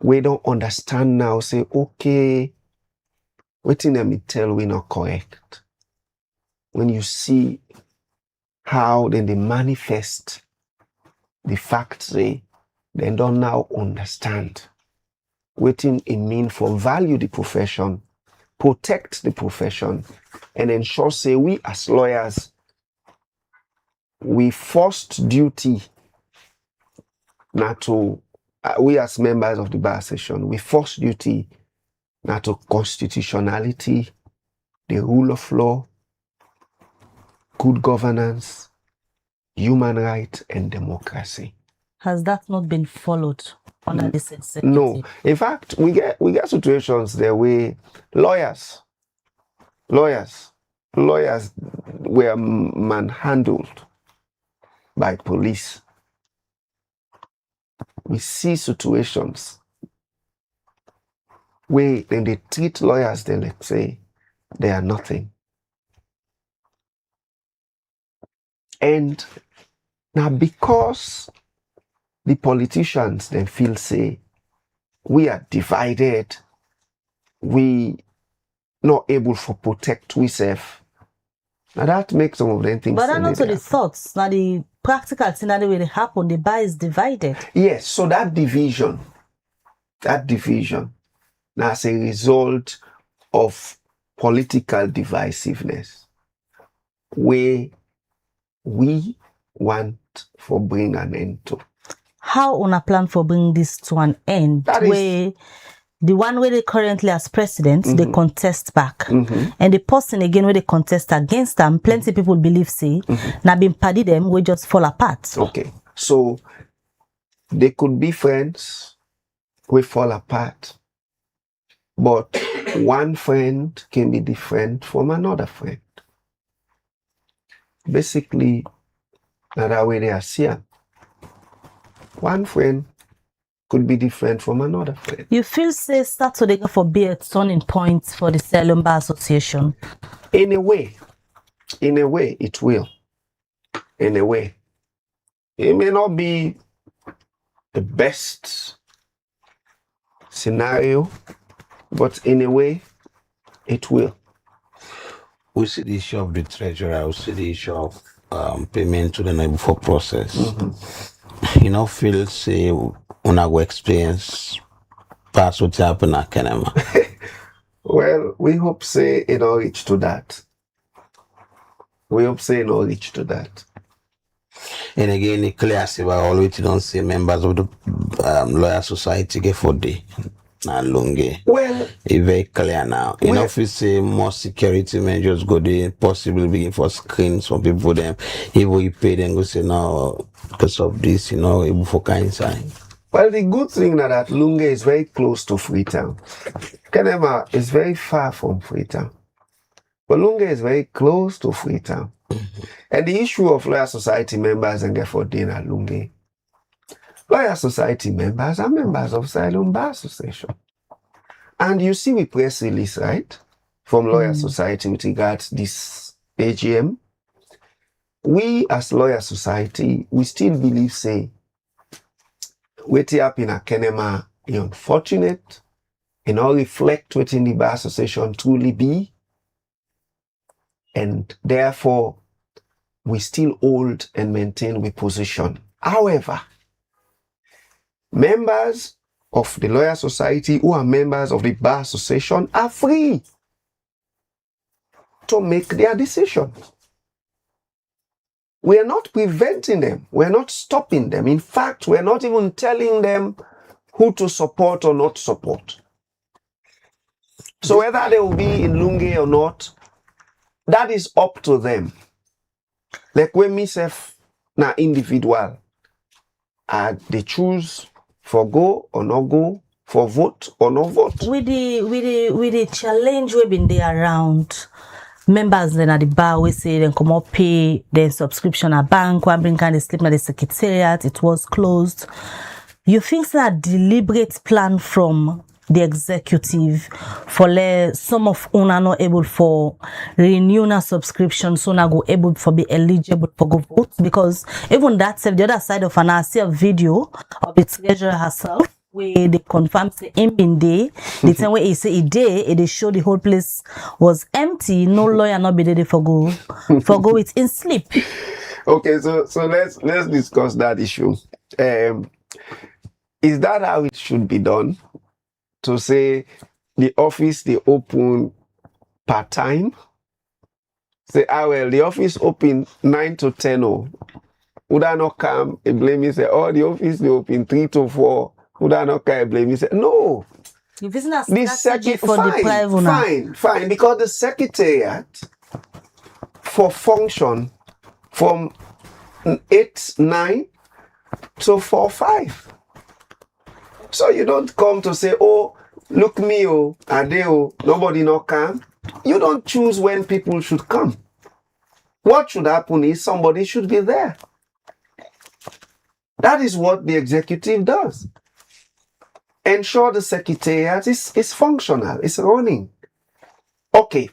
We don't understand now, say, okay, waiting them it tell we not correct. When you see how then they manifest the facts, they don't now understand waiting it mean for value the profession, protect the profession, and ensure say we as lawyers, we first duty not to we as members of the bar session, we first duty not to constitutionality, the rule of law, good governance, human rights, and democracy. Has that not been followed under this executive? No. In fact, we get situations there where lawyers were manhandled by police. We see situations where then they treat lawyers, they let's say they are nothing. And now because the politicians then feel say we are divided, we not able to protect ourselves. Now that makes some of them things. But not the thoughts. Now the practical thing that will happen, the bar is divided. Yes, so that division, now as a result of political divisiveness, where we want for bring an end to. How on a plan for bring this to an end? That where the one where they currently as president, they contest back. And the person again where they contest against them, plenty people believe say, now being paddy them, we just fall apart. Okay. So they could be friends, we fall apart. But one friend can be different from another friend. Basically, that way they are seeing. One friend could be different from another friend. You feel say Saturday for be a turning point for the Salem Bar Association? In a way, it will. In a way. It may not be the best scenario, but in a way, it will. We see the issue of the treasurer, we see the issue of payment to the neighbor for process. You know, feel say when I go experience past what happened at Kenema. Well, we hope say it all reach to that. And again, it clear say we always don't see members of the lawyer society get for the longe. Well, it's very clear now. You know, if we say more security measures go there, possibly begin for screens from people them. If we pay them, go say no because of this, you know, able for kind sign. Well, the good thing that Lunge is very close to Freetown. Kenema is very far from Freetown. But Lunge is very close to Freetown. And the issue of lawyer society members and get for dinner Lunge. Lawyer society members are members of Salem Bar Association. And you see we press release, right? From lawyer society with regards this AGM. We as lawyer society, we still believe say waiting up in a Kenema is unfortunate and all reflect what in the Bar Association truly be. And therefore, we still hold and maintain we position. However, members of the Lawyer Society who are members of the Bar Association are free to make their decision. We are not preventing them. We are not stopping them. In fact, we are not even telling them who to support or not support. So whether they will be in Lunge or not, that is up to them. Like when myself, na individual, they choose for go or not go, for vote or not vote. With the challenge we've been there around members then at the bar, we say then come up pay their subscription at bank, one bring kind of slip at the secretariat, it was closed. You think that deliberate plan from the executive for some of una not able for renew na subscription, so na go able for be eligible for go vote? Because even that the other side of an I see a video of the treasurer herself where they confirm say him been there. The time where he say he day, they show the whole place was empty. No lawyer not be there for go it in sleep. Okay, so let's discuss that issue. Is that how it should be done? To say the office they open part time? Say, well, the office open 9 to 10. Oh, would I not come and blame me? Say, oh, the office they open 3 to 4. Would I not come and blame me? Say, no. If it's not strategy for fine, the private fine, because the secretariat for function from 8-9 to 4-5. So you don't come to say, oh, look me, oh, Ade, oh, nobody not come. You don't choose when people should come. What should happen is somebody should be there. That is what the executive does. Ensure the secretariat is functional, it's running. Okay,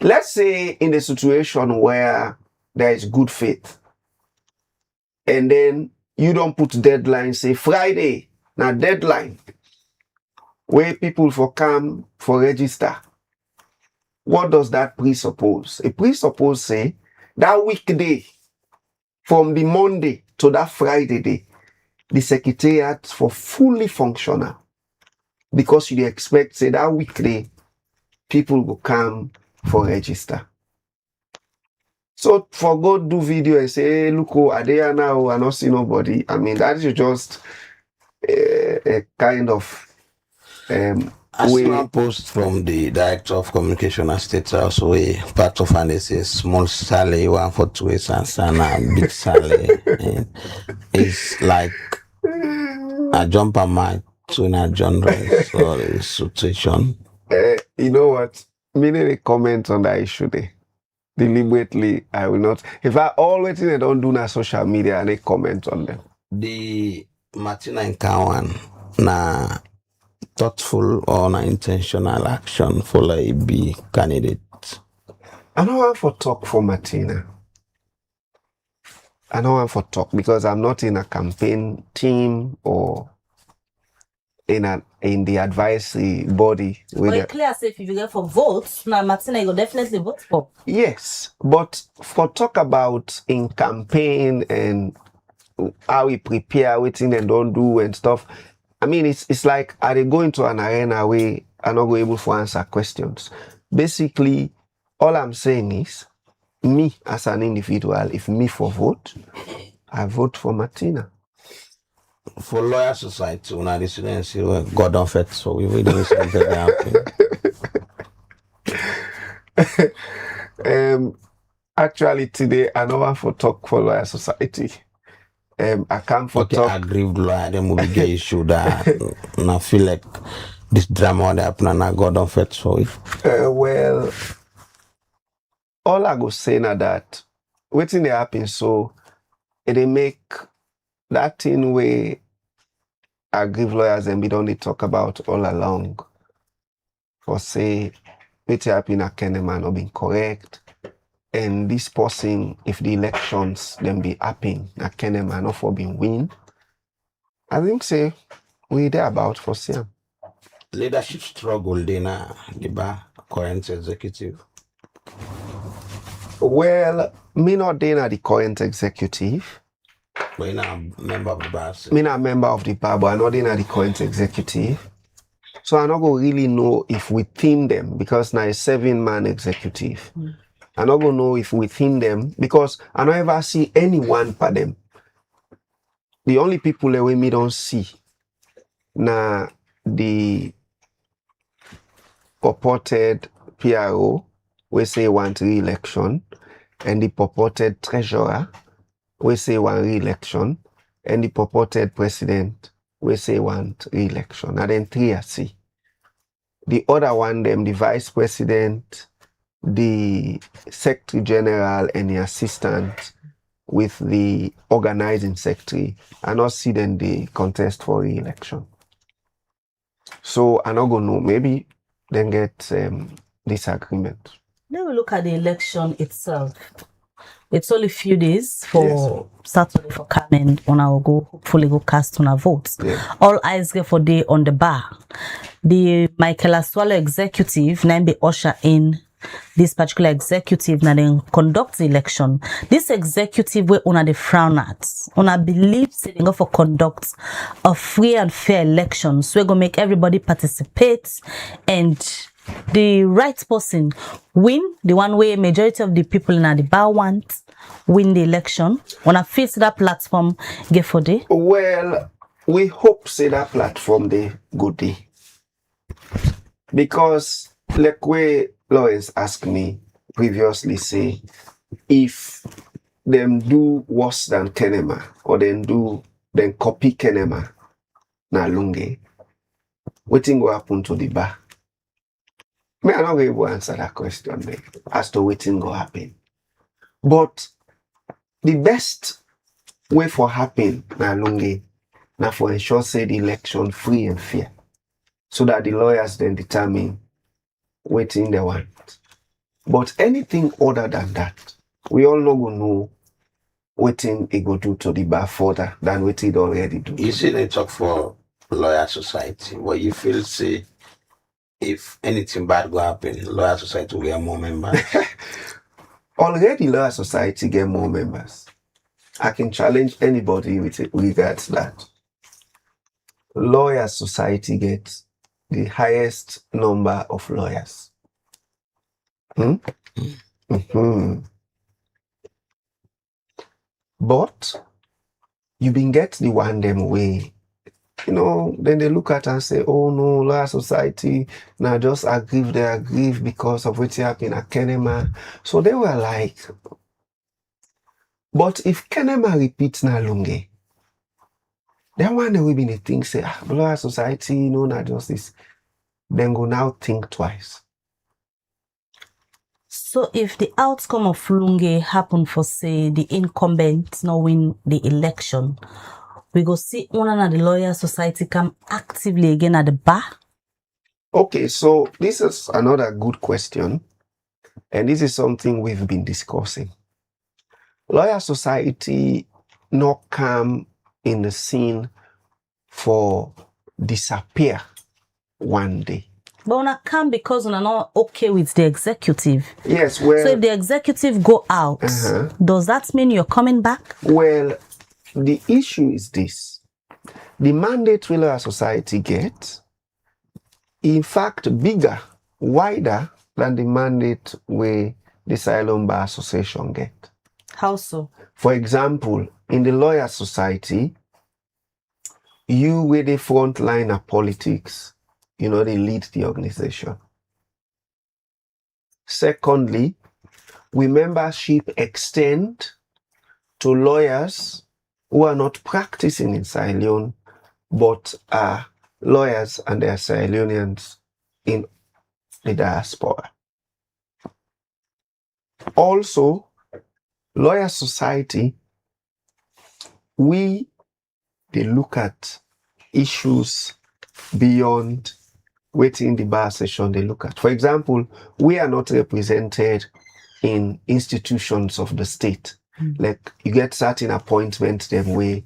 let's say in a situation where there is good faith, and then you don't put deadline, say Friday, now deadline, where people for come for register. What does that presuppose? It presuppose say that weekday, from the Monday to that Friday day, the secretariat for fully functional. Because you expect, say, that weekday, people will come for register. So for go do video and say, hey, look, oh, are they now? I not see nobody. I mean, that is just a kind of a small post from the director of communication at State House, where part of and says small salary, 142 and sana big salary. It's like a jumper mic to a genre or a situation. You know what? Meaning a comment on that issue there. Deliberately, I will not. If I always they don't do na social media and they comment on them. The Martina and Kawan na thoughtful or na intentional action for like be candidate. I don't want for talk for Martina. I don't want for talk because I'm not in a campaign team or in the advisory body. But it's clear say if you get for votes, now Martina you go definitely vote for. Yes, but for talk about in campaign and how we prepare, waiting and don't do and stuff. I mean, it's like, are they going to an arena where I'm not able to answer questions? Basically, all I'm saying is, me as an individual, if me for vote, I vote for Martina. For Lawyer Society, when I didn't see God on fet, so we didn't see that. Actually, today I don't want for talk for Lawyer Society. I can't for talk. I agree with lawyer. Then we get issue that I feel like this drama that happen and I God on fet, so it. Well, all I go say now that waiting they happen, so they make that thing where aggrieved lawyers and we don't talk about all along. For say, it happen at Kenneman not being correct. And this person, if the elections then be happen at Kenneman not for being win, I think say we there about for Siam. Leadership struggle then the current executive. Well, me not then the current executive. But you're not a member of the bar. Me not a member of the bar, but I'm not in the current executive. So I'm not going to really know if within them, because now a 7-man executive. I'm not going to know if within them, because I don't ever see anyone for them. The only people that we don't see now the purported PRO, we say want re-election, and the purported treasurer, we say want re-election, and the purported president, we say want re-election. And then 3 I see. The other one, them, the vice president, the secretary general, and the assistant with the organizing secretary, I not see them the contest for re-election. So I'm not gonna know. Maybe then get disagreement. Then we look at the election itself. It's only few days for Saturday for coming on our go, hopefully go cast on our votes. Yeah. All eyes get for day on the bar. The Michael Aswalo executive now be usher in this particular executive now then conduct the election. This executive way una the frown at. Una believe they go for conduct a free and fair election. So we go make everybody participate and the right person win, the one way majority of the people in the bar want win the election. Wanna face that platform get for day? Well, we hope say that platform they good day. Because like way lawyers asked me previously say if them do worse than Kenema or then copy Kenema na lunge, what thing will happen to the bar? Me, I'm not going to answer that question there, as to what thing will happen. But the best way for happen na lunge na for ensure say the election free and fair, so that the lawyers then determine what thing they want. But anything other than that, we all not gonna know what thing it go do to the bar further than what it already do. You see, they talk for lawyer society. What you feel say, if anything bad go happen, lawyer society will get more members. Already, lawyer society get more members. I can challenge anybody with regards that. Lawyer society gets the highest number of lawyers. Mm-hmm. But you been get the one them way. You know, then they look at and say, oh no, lawyer society now just aggrieve, they aggrieve because of what happened at Kenema. So they were like, but if Kenema repeats na lunge, then one day we been think say, lawyer society, no, not justice. Then go now think twice. So if the outcome of Lunge happen for say the incumbent now win the election, we go see one of the lawyer society come actively again at the bar? Okay, so this is another good question. And this is something we've been discussing. Lawyer society not come in the scene for disappear one day. But una come because una not okay with the executive. Yes, well... So if the executive go out, does that mean you're coming back? Well, the issue is this. The mandate Lawyer Society gets, in fact, bigger, wider than the mandate where the Asylum Bar Association get. How so? For example, in the Lawyer Society, you with the front line of politics, you know, they lead the organization. Secondly, we membership extend to lawyers who are not practicing in Sierra Leone, but are lawyers and they are Sierra Leoneans in the diaspora. Also, Lawyer Society, they look at issues beyond waiting the bar session they look at. For example, we are not represented in institutions of the state. Like you get certain appointments them where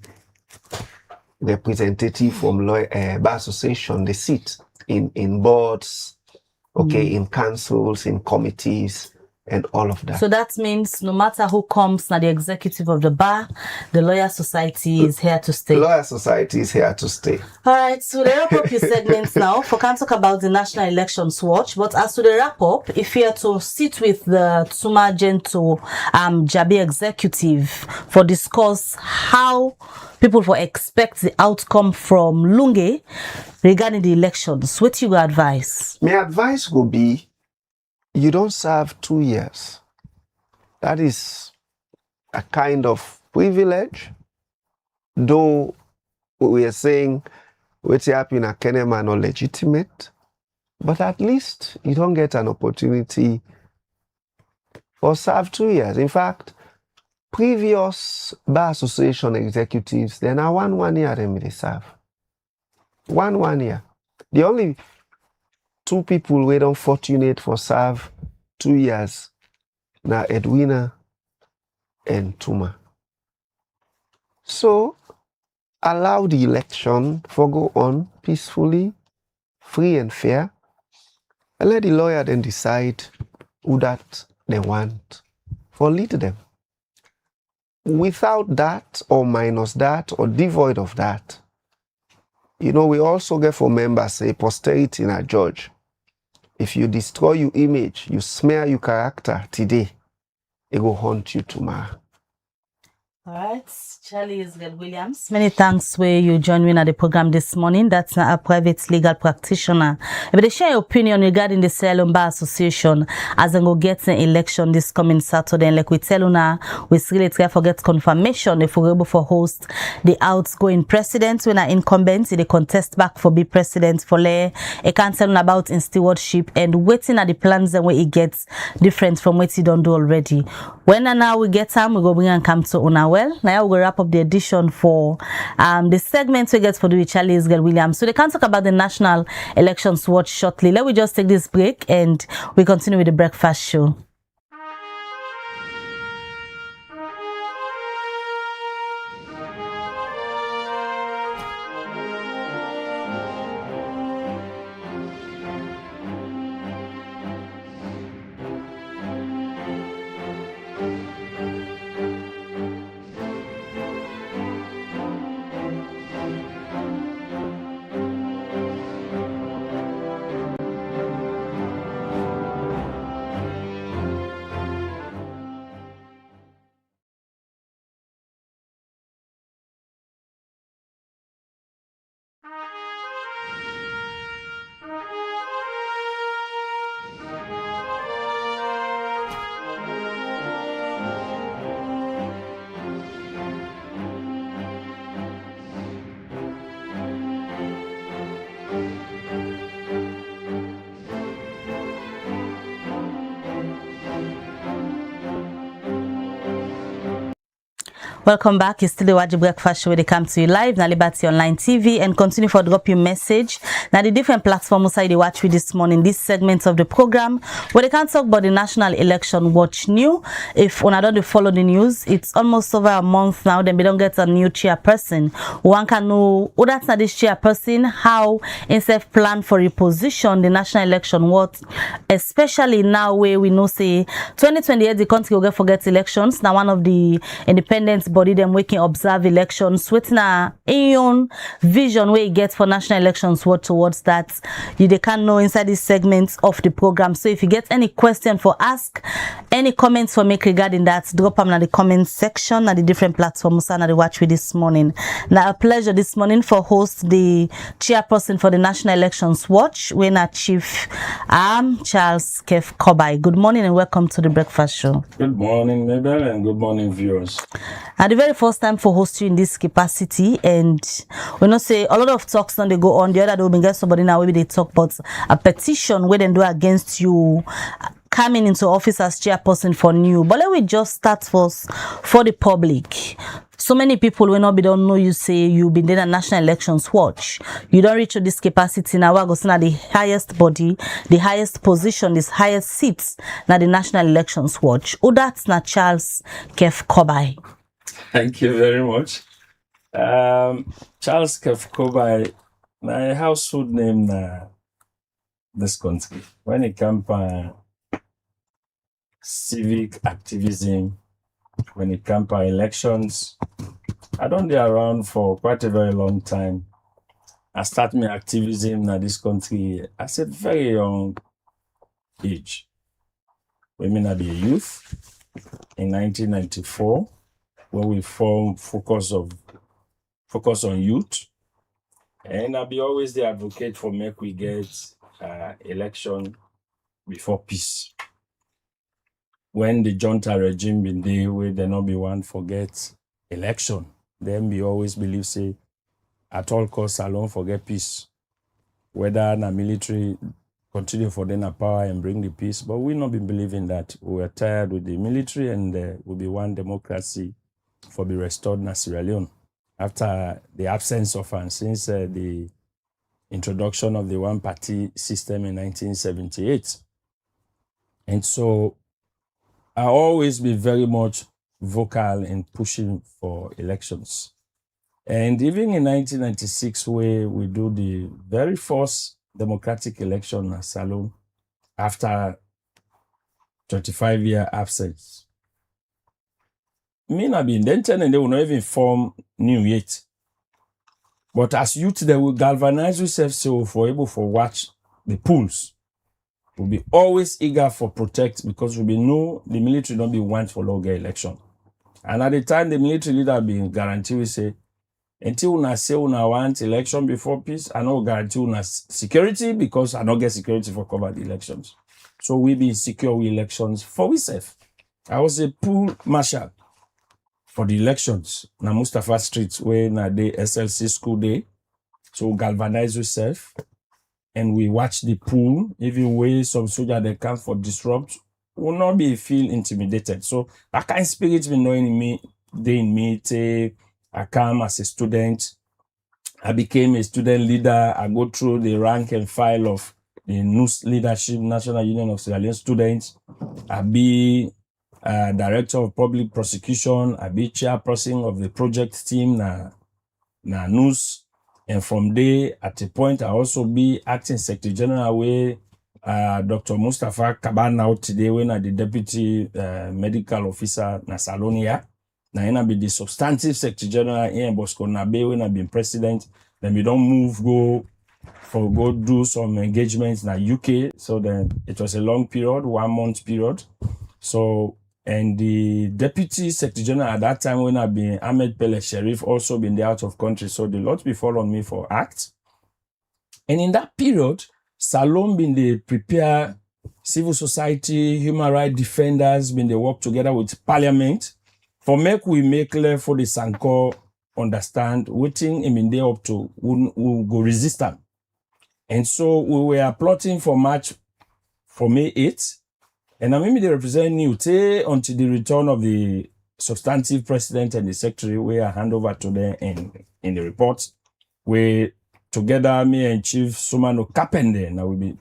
representative from bar association, they sit in boards, in councils, in committees, and all of that. So that means no matter who comes now the executive of the bar, the Lawyer Society is here to stay. Lawyer Society is here to stay. All right, so the wrap up your segments now. For can talk about the National Elections Watch, but as to the wrap up, if you are to sit with the Tsuma Gento Jabi executive for discuss how people will expect the outcome from Lunge regarding the elections, what you advise? My advice would be, you don't serve 2 years. That is a kind of privilege. Though we are saying what's happening at Kenema not legitimate, but at least you don't get an opportunity for serve 2 years. In fact, previous bar association executives, then are one year they serve. One year. The only two people were unfortunate for serve 2 years. Now Edwina and Tuma. So allow the election for go on peacefully, free and fair, and let the lawyer then decide who that they want for lead them. Without that or minus that or devoid of that, we also get for members a posterity in a judge. If you destroy your image, you smear your character today, it will haunt you tomorrow. All right, Charlie Isgard Williams. Many thanks where you join me at the program this morning. That's a private legal practitioner. If they share your opinion regarding the Sierra Leone Bar Association as they go get an election this coming Saturday, and like we tell you now, we still try to get confirmation if we're able to host the outgoing president when are incumbent, they contest back for be president for lay. I can't tell you about in stewardship and waiting at the plans and where it gets different from what he don't do already. When and now we get time, we go bring and come to Una. Well, now we'll wrap up the edition for the segment we get for the Charlie Isgard Williams. So they can talk about the National Elections Watch shortly. Let me just take this break and we continue with the breakfast show. Welcome back. It's still the Wajib Breakfast Show where they come to you live na Liberty Online TV and continue for drop your message. Now the different platforms they watch with this morning, this segment of the program where they can talk about the National Election Watch new. If one don't follow the news, it's almost over a month now. Then we don't get a new chairperson. One can know who that's not this chairperson, how instead of plan for reposition the National Election Watch, especially now where we know say 2028 the country will get forget elections. Now one of the independent body them waking observe elections with na own vision where you get for national elections what towards that they can know inside this segment of the program. So if you get any question for ask, any comments for make regarding that, drop them in the comment section at the different platforms and the watch with this morning. Now a pleasure this morning for host the chairperson for the National Elections Watch, when our chief Charles Kef Kobai. Good morning and welcome to the breakfast show. Good morning, Mabel, and good morning, viewers. The very first time for host you in this capacity, and we know say a lot of talks don't they go on. The other day we get somebody now maybe they talk about a petition where they do against you coming into office as chairperson for new. But let me just start first for the public. So many people will not be don't know you say you've been there at National Elections Watch. You don't reach to this capacity now. We're going the highest body, the highest position, this highest seats now the National Elections Watch. Oh, that's not Charles Kef Kobai. Thank you very much. Charles Kef Kobai, my household name this country. When it comes to civic activism, when it comes to elections, I don't be around for quite a very long time. I started my activism in this country at a very young age. Women are the youth in 1994. When we form focus on youth, and I'll be always the advocate for make we get election before peace. When the junta regime been there, where there not be one forget election, then we always believe say at all costs alone forget peace. Whether the military continue for them power and bring the peace, but we not been believing that. We were tired with the military and will be one democracy for be restored in Sierra Leone after the absence of and since the introduction of the one-party system in 1978. And so I always be very much vocal in pushing for elections. And even in 1996, where we do the very first democratic election at Salone after 25-year absence. Me not been then and they will not even form new yet. But as youth, they will galvanize yourself so for able for watch the polls. We'll be always eager for protect because we know the military don't be want for longer election. And at the time, the military leader been guarantee we say, until una say una want election before peace, I no guarantee una security because I don't get security for cover the elections. So we be secure with elections for ourselves. I was a pool marshal for the elections na Mustafa Street where na the SLC school day. So galvanize yourself and we watch the pool, even where some soldier they come for disrupt, will not be feel intimidated. So that kind of spirit we know in me, they in me, I come as a student, I became a student leader, I go through the rank and file of the NUS leadership, National Union of Sierra Leone Students. I be director of public prosecution. I be chairperson of the project team na NUS. And from there, at a point, I also be acting secretary general where Dr. Mustafa Kaban now today when I the deputy medical officer na Salonia. Now I be the substantive secretary general here in Bosco Nabe when I been president. Then we don't move, go do some engagements in the UK. So then it was a long period, 1 month period. So, and the deputy secretary general at that time when I been Ahmed Pele Sharif also been there out of country. So the lot befall on me for act. And in that period, Salome been they prepare civil society, human rights defenders, been they work together with parliament for make clear for the Sanko understand waiting in there up to we'll go resist them. And so we were plotting for March for May 8th. And I mean, they represent you until the return of the substantive president and the secretary, where I hand over to them in the report, where together me and Chief Sumano Kapende, now we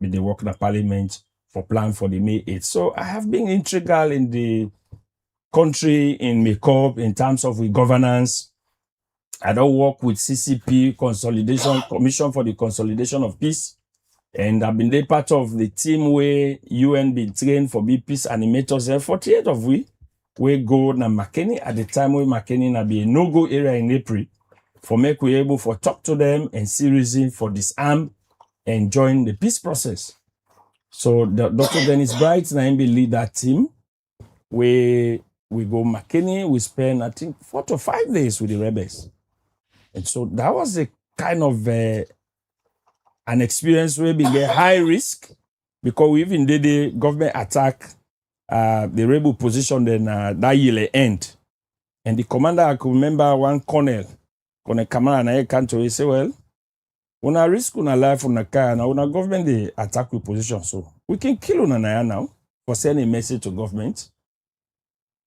be the work in the parliament for plan for the May 8th. So I have been integral in the country in makeup in terms of with governance. I don't work with CCP, Consolidation Commission for the Consolidation of Peace. And I've been there part of the team where UN been trained for be peace animators. There 48 of we go na Makeni at the time where Makeni na be a no-go area in April for make we able for talk to them and see reason for disarm and join the peace process. So Dr. Dennis Bright na him be lead that team where we go Makeni, we spend I think 4 to 5 days with the rebels. And so that was a kind of an experience where we get high risk because we even did the government attack the rebel position then that year end. And the commander, I could remember one Colonel Kamara na canto, he say, well, when I risk on a life on a car, now when a government they attack with position, so we can kill on a now for sending a message to government.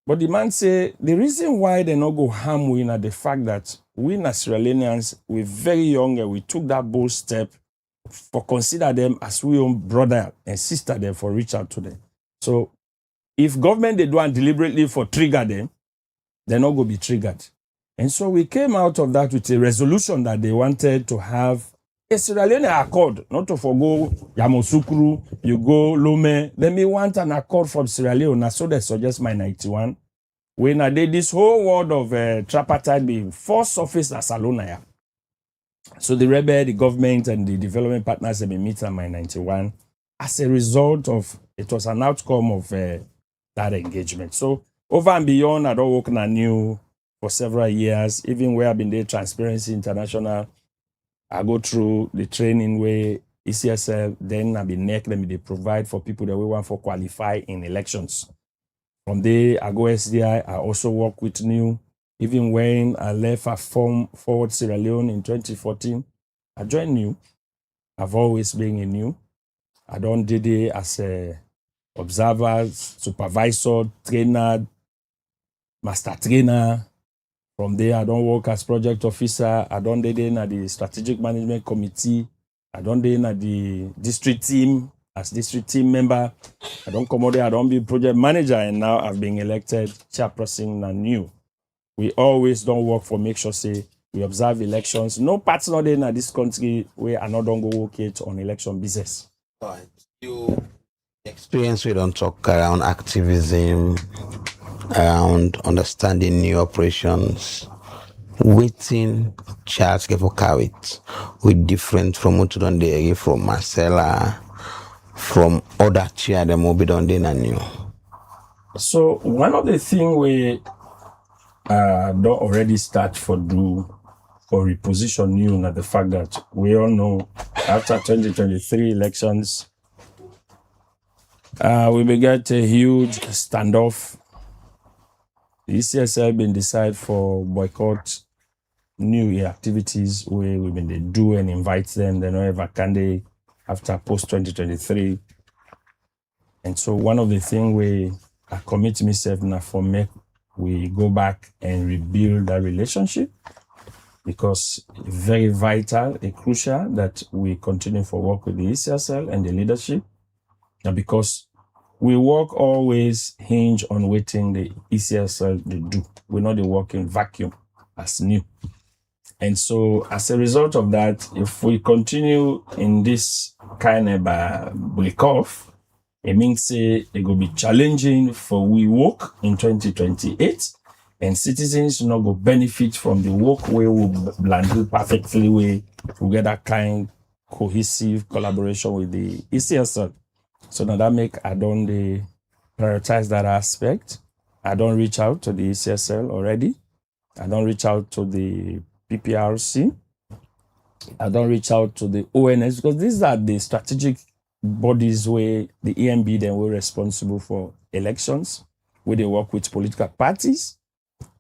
But the man say the reason why they not go harm we are the fact that we as Sierra Leoneans, we're very young and we took that bold step for consider them as we own brother and sister them for reach out to them. So if government they do and deliberately for trigger them, they're not going to be triggered. And so we came out of that with a resolution that they wanted to have a Sierra Leone accord, not to forgo Yamoussoukro, you go Lome. Then we want an accord from Sierra Leone. So they suggest my 91. When I did this whole world of tripartite being forced office as Salona. So the rebel, the government, and the development partners have been meeting my 91 as a result of, it was an outcome of that engagement. So over and beyond, I don't work on new for several years, even where I've been there, Transparency International. I go through the training where ECSL, then I've been NEC, then they provide for people that we want for qualify in elections. From there, I go SDI, I also work with new. Even when I left a Forward Sierra Leone in 2014, I joined new. I've always been in new. I don't did it as a observer, supervisor, trainer, master trainer. From there, I don't work as project officer. I don't did it at the strategic management committee. I don't did it at the district team. as district team member. I don't come out there, I don't be project manager, and now I've been elected chairperson and new. We always don't work for make sure say we observe elections. No party not in this country where I not don't go work it on election business. Right. You experience we don't talk around activism, around understanding new operations, waiting Charles get for carrot with different from what done there from Marcella, from other chair the mobile done there and new. So one of the things we don't already start for do for reposition new, na the fact that we all know after 2023 elections, we began a huge standoff. The ECSL been decide for boycott new activities where we been they do and invite them. They don't ever can they after post 2023. And so one of the things we I commit myself now for make we go back and rebuild that relationship, because it's very vital and crucial that we continue for work with the ECSL and the leadership. And because we work always hinge on waiting the ECSL they do. We're not the working vacuum as new. And so as a result of that, if we continue in this kind of break off, it means it will be challenging for we work in 2028, and citizens not go benefit from the work we will blend perfectly we get that kind cohesive collaboration with the ECSL. So now that make I don't prioritize that aspect. I don't reach out to the ECSL already. I don't reach out to the PPRC. I don't reach out to the ONS, because these are the strategic bodies where the EMB then were responsible for elections, where they work with political parties.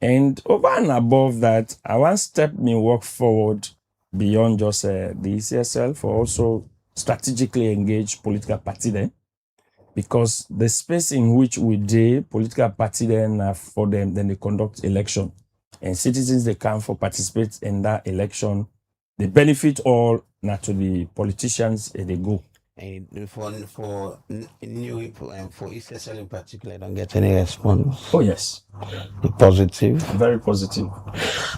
And over and above that, I want to step me work forward beyond just the ECSL for also strategically engage political party then, because the space in which we do political party then for them, then they conduct election, and citizens they can for participate in that election. They benefit all not to the politicians they go. And for new for ECSL in particular, I don't get any response. Oh yes, Positive. very positive.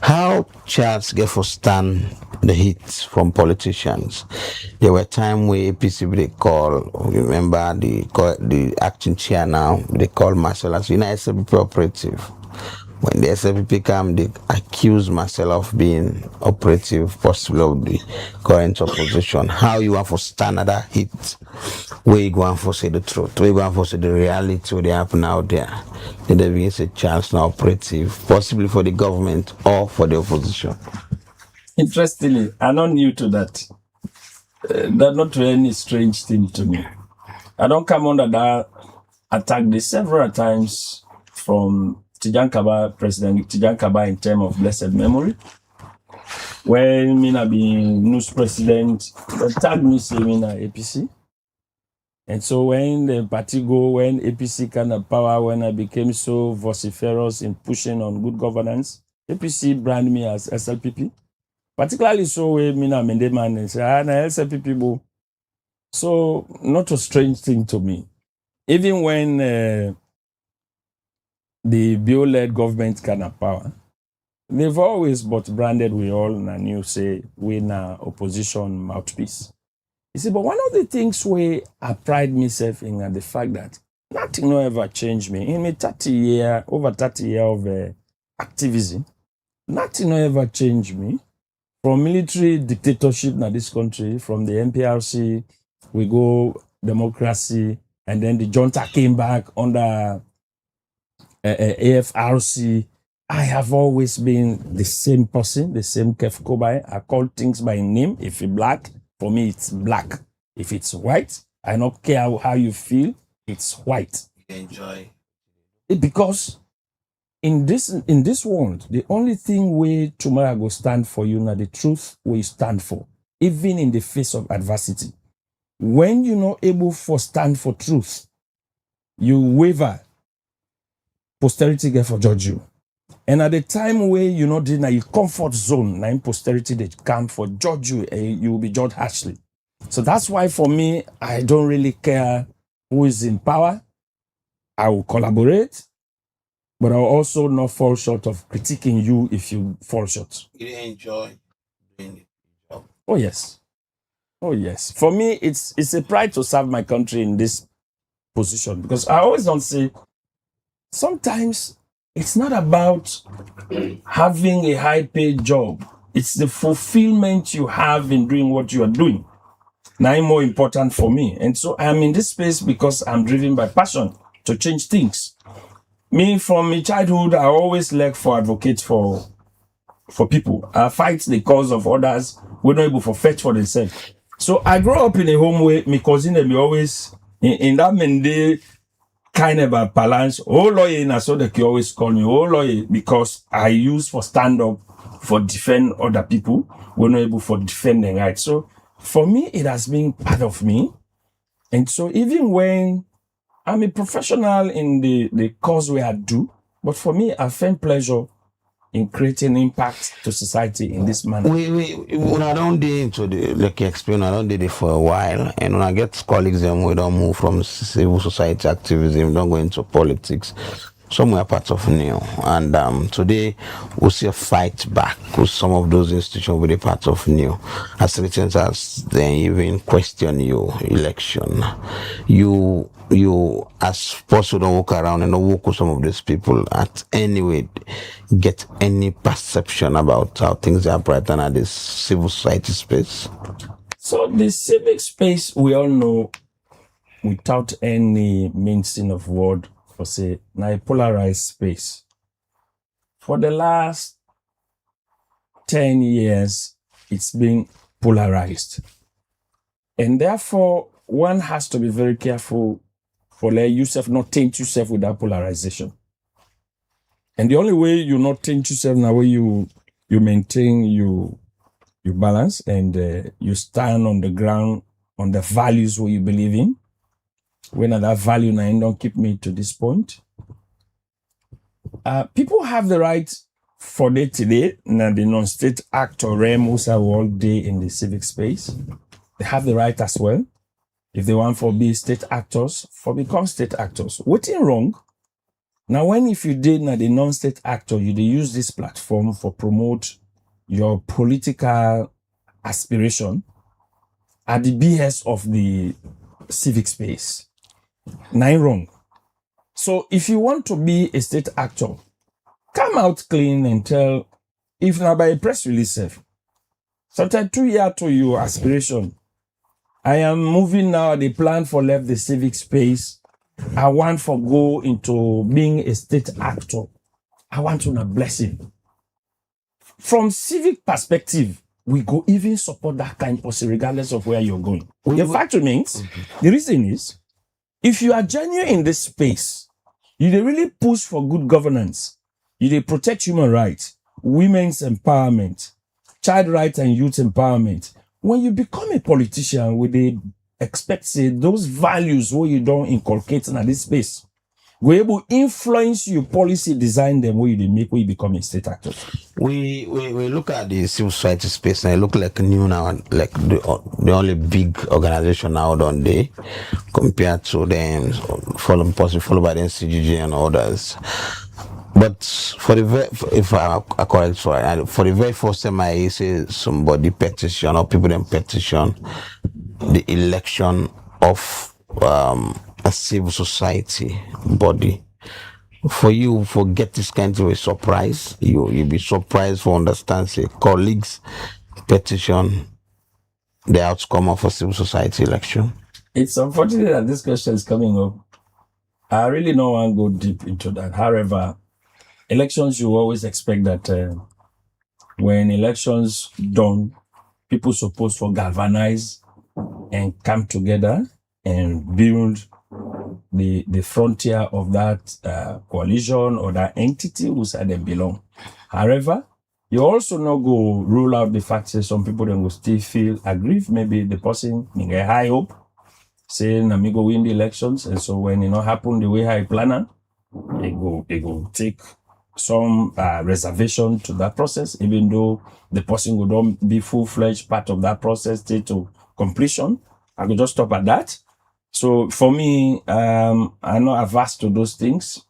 How Charles get for stand the hits from politicians? There were times where APC they call. Remember the acting chair now. They call Marcel as SLPP operative. When the SLPP come, they accuse Marcel of being operative, possibly of the current opposition. How you want for stand at that hit? Where you going for say the truth? Where you going for say the reality what they happen out there? Then there is a chance now operative, possibly for the government or for the opposition. Interestingly, I'm not new to that. That's not any strange thing to me. I don't come under that attack this several times from President Tijan Kaba in terms of blessed memory. When Mina being news president, they tagged me saying Mina APC. And so when the party when APC kind of power, when I became so vociferous in pushing on good governance, APC brand me as SLPP. Particularly so when Mina Mendeman and say, na SLPP bo. So not a strange thing to me. Even when the Bio-led government kind of power, they've always but branded we all and you say we na opposition mouthpiece. You see, but one of the things where I pride myself in are the fact that nothing no ever changed me. In my over 30 years of activism, nothing no ever changed me. From military dictatorship in this country, from the MPRC, we go democracy, and then the junta came back under AFRC. I have always been the same person, the same Kef Kobai. I call things by name. If it's black, for me it's black. If it's white, I don't care how you feel, it's white. Enjoy. Because in this world, the only thing we tomorrow go stand for you now, the truth we stand for, even in the face of adversity. When you're not able to stand for truth, you waver, posterity get for judge you. And at the time where you're not in a comfort zone, now in posterity they come for judge you, and you will be judged harshly. So that's why for me, I don't really care who is in power. I will collaborate, but I'll also not fall short of critiquing you if you fall short. You enjoy doing it. Oh yes. Oh yes. For me, it's a pride to serve my country in this position, because I always don't say sometimes it's not about having a high paid job. It's the fulfillment you have in doing what you are doing. Now, more important for me. And so I'm in this space because I'm driven by passion to change things. Me, from my childhood, I always like for advocate for people. I fight the cause of others who are not able to fight for themselves. So I grew up in a home where my cousin and me always, in that Mende kind of a balance, oh lawyer, and so they always call me oh lawyer, because I use for stand up for defend other people who are not able for defending right. So for me, it has been part of me. And so even when I'm a professional in the cause where I do, but for me, I find pleasure in creating impact to society in this manner. When I don't do into the like experience, I don't do it for a while, and when I get colleagues and we don't move from civil society activism, don't go into politics. Some were part of new, and today we see a fight back with some of those institutions with a part of new. As recent as they even question your election, you as possible don't walk around and don't walk with some of these people at any way get any perception about how things are bright and at this civil society space. So the civic space, we all know, without any mincing of word, for say, now a polarized space. For the last 10 years, it's been polarized. And therefore, one has to be very careful for let yourself not taint yourself with that polarization. And the only way you not taint yourself now, way you maintain your balance and you stand on the ground on the values what you believe in. When that value now don't keep me to this point. People have the right for day today, now the non-state actor who's all day in the civic space. They have the right as well. If they want for be state actors, for become state actors. What's wrong? Now, if you did now the non-state actor, you use this platform for promote your political aspiration at the behest of the civic space. Nothing wrong. So if you want to be a state actor, come out clean and tell, if not by a press release, sometimes 2 years to your aspiration. I am moving now, the plan for left the civic space. I want for go into being a state actor. I want to not blessing. From civic perspective, we go even support that kind of policy regardless of where you're going. The fact remains, the reason is, if you are genuine in this space, you really push for good governance, you protect human rights, women's empowerment, child rights and youth empowerment. When you become a politician, we expect say those values where you don't inculcate in this space, we're able to influence your policy design them where you make where you become a state actor. We look at the civil society space and it look like new now, like the only big organization now on day compared to them followed by the NCGG and others. But for if I correct for the very first time I say somebody petition or people then petition the election of a civil society body. For you, forget this kind of a surprise. You'll be surprised for understand say colleagues petition the outcome of a civil society election. It's unfortunate that this question is coming up. I really don't want to go deep into that. However, elections, you always expect that when elections done, people supposed to galvanize and come together and build the frontier of that coalition or that entity who side them belong. However, you also not go rule out the fact that some people then will still feel aggrieved. Maybe the person in a high hope, saying I'm go win the elections, and so when it not happen the way I plan, they go take some reservation to that process, even though the person would not be full-fledged part of that process to completion. I could just stop at that. So for me, I'm not averse to those things.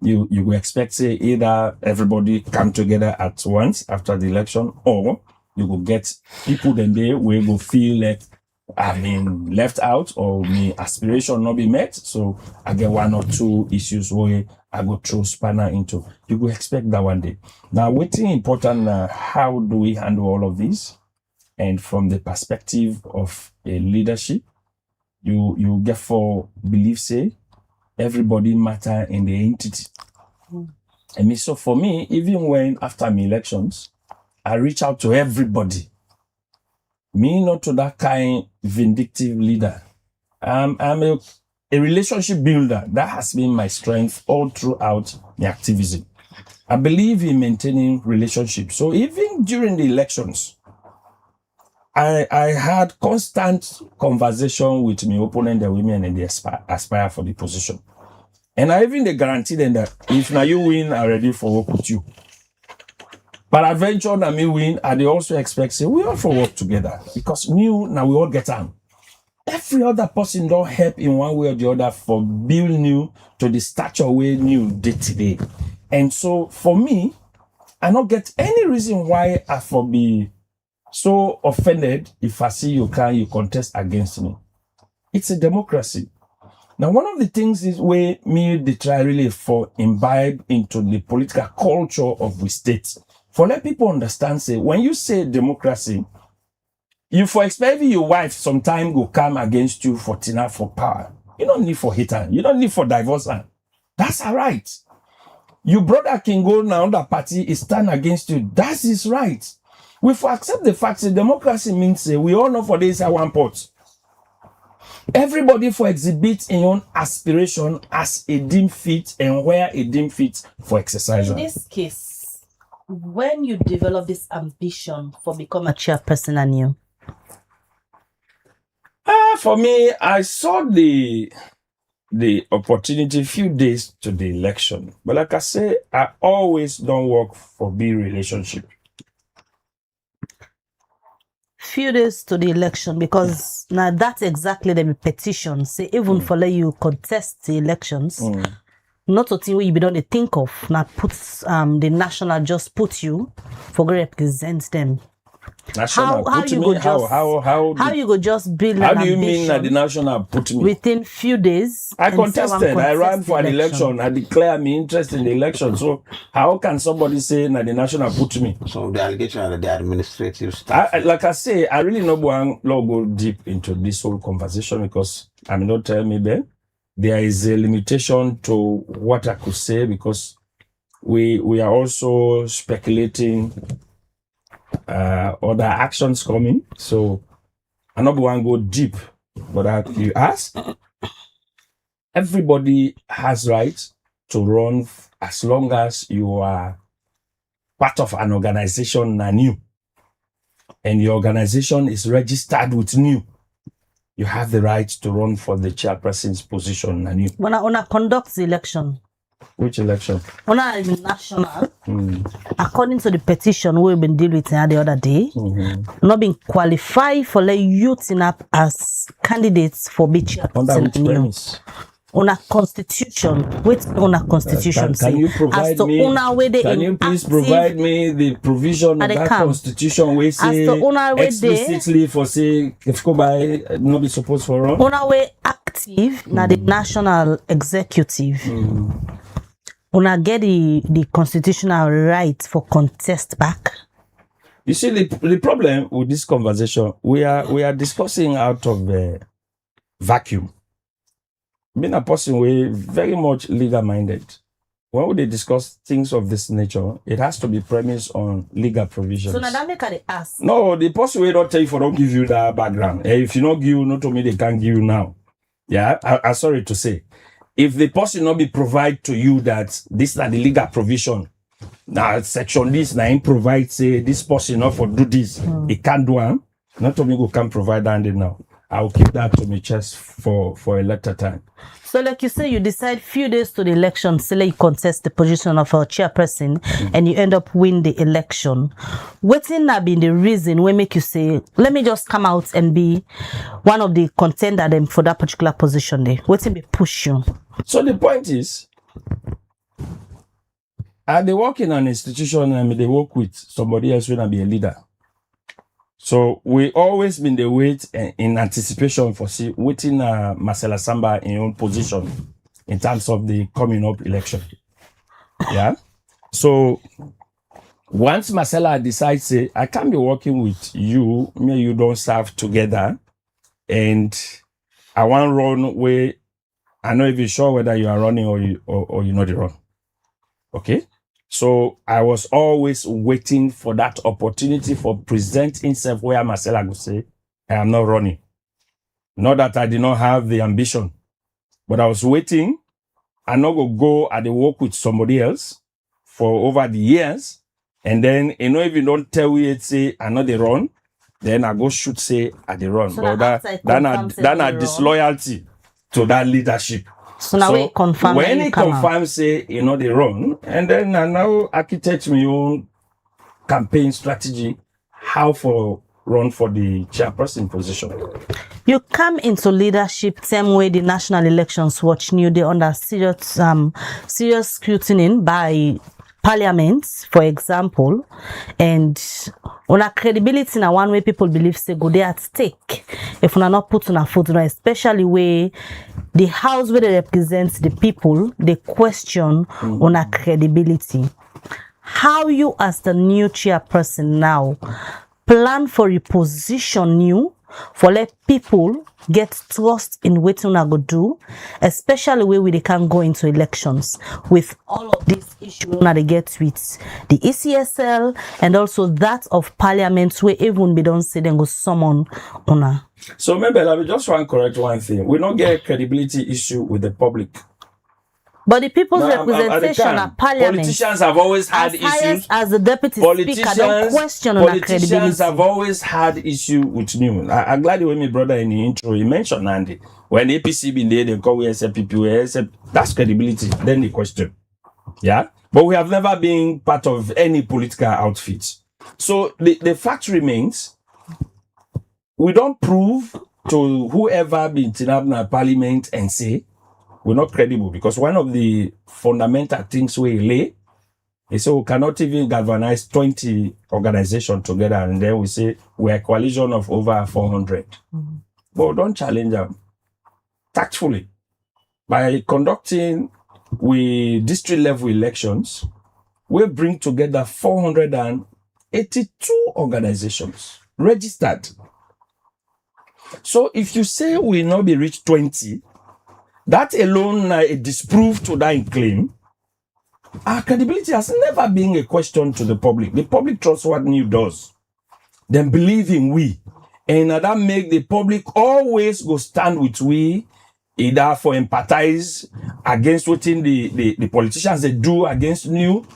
You will expect, say, either everybody come together at once after the election, or you will get people then they will feel like left out, or my aspiration not be met. So I get one or two issues where I go throw spanner into. You will expect that one day. Now, what's important, how do we handle all of this? And from the perspective of a leadership, you get for believe, say, everybody matter in the entity. And so for me, even when after my elections, I reach out to everybody. Me not to that kind vindictive leader. I'm a relationship builder. That has been my strength all throughout my activism. I believe in maintaining relationships. So even during the elections, I had constant conversation with my opponent, the women, and they aspire for the position. And I even guarantee them that if now you win, I'm ready for work with you. But eventually, now me win, and they also expect, say, we all for work together. Because new, now we all get on. Every other person don't help in one way or the other for build new to the stature way new day to day. And so for me, I don't get any reason why I for be so offended if I see you contest against me. It's a democracy. Now, one of the things is where they try really for imbibe into the political culture of the state. For let people understand, say, when you say democracy, you for expect your wife sometime will come against you for tina for power. You don't need for hate her. You don't need for divorce her. That's all right. Your brother can go now, that party is stand against you. That's his right. We for accept the fact that democracy means we all know for this at one pot. Everybody for exhibit in own aspiration as a deem fit and where a deem fit for exercise. In this case, when you develop this ambition for become a chairperson and you? For me, I saw the opportunity a few days to the election. But like I say, I always don't work for big relationship. Few days to the election, because now that's exactly the petition. Say even for let you contest the elections, not a thing where you be done think of. Now puts the national just put you for to represent them. National How put you me? go just how you go just build how an do you mean that ambition the national put me? within few days? I and say, "Well, contested. I ran contest for an election. I declare my interest in the election. So how can somebody say that the national put me? So the allegation that the administrative staff. Like I say, I really not want to go deep into this whole conversation because I'm not telling me that there is a limitation to what I could say because we are also speculating other actions coming. So I'm not going to go deep, but you ask. Everybody has right to run as long as you are part of an organization new, and your organization is registered with new. You have the right to run for the chairperson's position new. When I conduct the election. Which election? When I national, according to the petition we've been dealing with the other day, not being qualified for the youth up as candidates for be chairperson. Under which premise? On a constitution, Can you provide me? Can you please provide me the provision of that constitution where say explicitly for say if go by not be supposed for run? On our way active na the national executive. Una get the constitutional right for contest back. You see the problem with this conversation, we are discussing out of the vacuum. Being a person we very much legal minded. When they discuss things of this nature, it has to be premised on legal provisions. So now that make I ask. No, the person will not tell you for don't give you that background. If you not give you, not to me they can't give you now. Yeah, I'm sorry to say. If the person not be provide to you that this is the legal provision, now section this now provide say this person not for do this, it can't do not to me who can provide that now. I'll keep that to my chest for a later time. So like you say, you decide few days to the election, say you contest the position of a chairperson, and you end up win the election. What's in that been the reason why make you say, let me just come out and be one of the contender them for that particular position there? What's in be push you? So the point is, they work in an institution and they work with somebody else when I be a leader. So we always been the wait in anticipation for see waiting Marcella Samba in own position in terms of the coming up election. Yeah. So once Marcella decides, say, I can't be working with you, me you don't serve together, and I want run where I'm not even sure whether you are running or you know the run. Okay. So I was always waiting for that opportunity for presenting himself where Marcella would say, I am not running. Not that I did not have the ambition, but I was waiting. I not go and work with somebody else for over the years. And then, if you don't tell me it say, I know the run, then I go shoot say, I the run. So but that are disloyalty to that leadership. So now we confirm when he confirms say they run, and then I now architect my own campaign strategy how for run for the chairperson position. You come into leadership same way the National Elections Watch knew they under serious scrutiny by Parliament, for example, and on a credibility in a one way people believe say go there at stake if we are not put on a foot, especially where the house where they represent the people, they question on a credibility. How you as the new chairperson now plan for reposition you for let people get trust in what you go do, especially where they can go into elections with all of these issues that they get with the ECSL and also that of Parliament where even they don't say they go summon on. So maybe I will just want to correct one thing. We don't get a credibility issue with the public. But the people's representation at Parliament, politicians have always had issues. As the deputy speaker, don't question on credibility. Politicians have always had issue with new. I'm glad when my brother in the intro he mentioned Andy. When APC been there, they call we SFPP, that's credibility. Then the question, yeah. But we have never been part of any political outfit. So the fact remains, we don't prove to whoever been in Parliament and say. We're not credible because one of the fundamental things we lay is so we cannot even galvanize 20 organizations together and then we say we're a coalition of over 400. But don't challenge them tactfully by conducting district level elections. We bring together 482 organizations registered. So if you say we not be reached 20, that alone disprove to that claim. Our credibility has never been a question to the public. The public trusts what new does. They believe in we. And that make the public always go stand with we, either for empathize against what the politicians they do against new,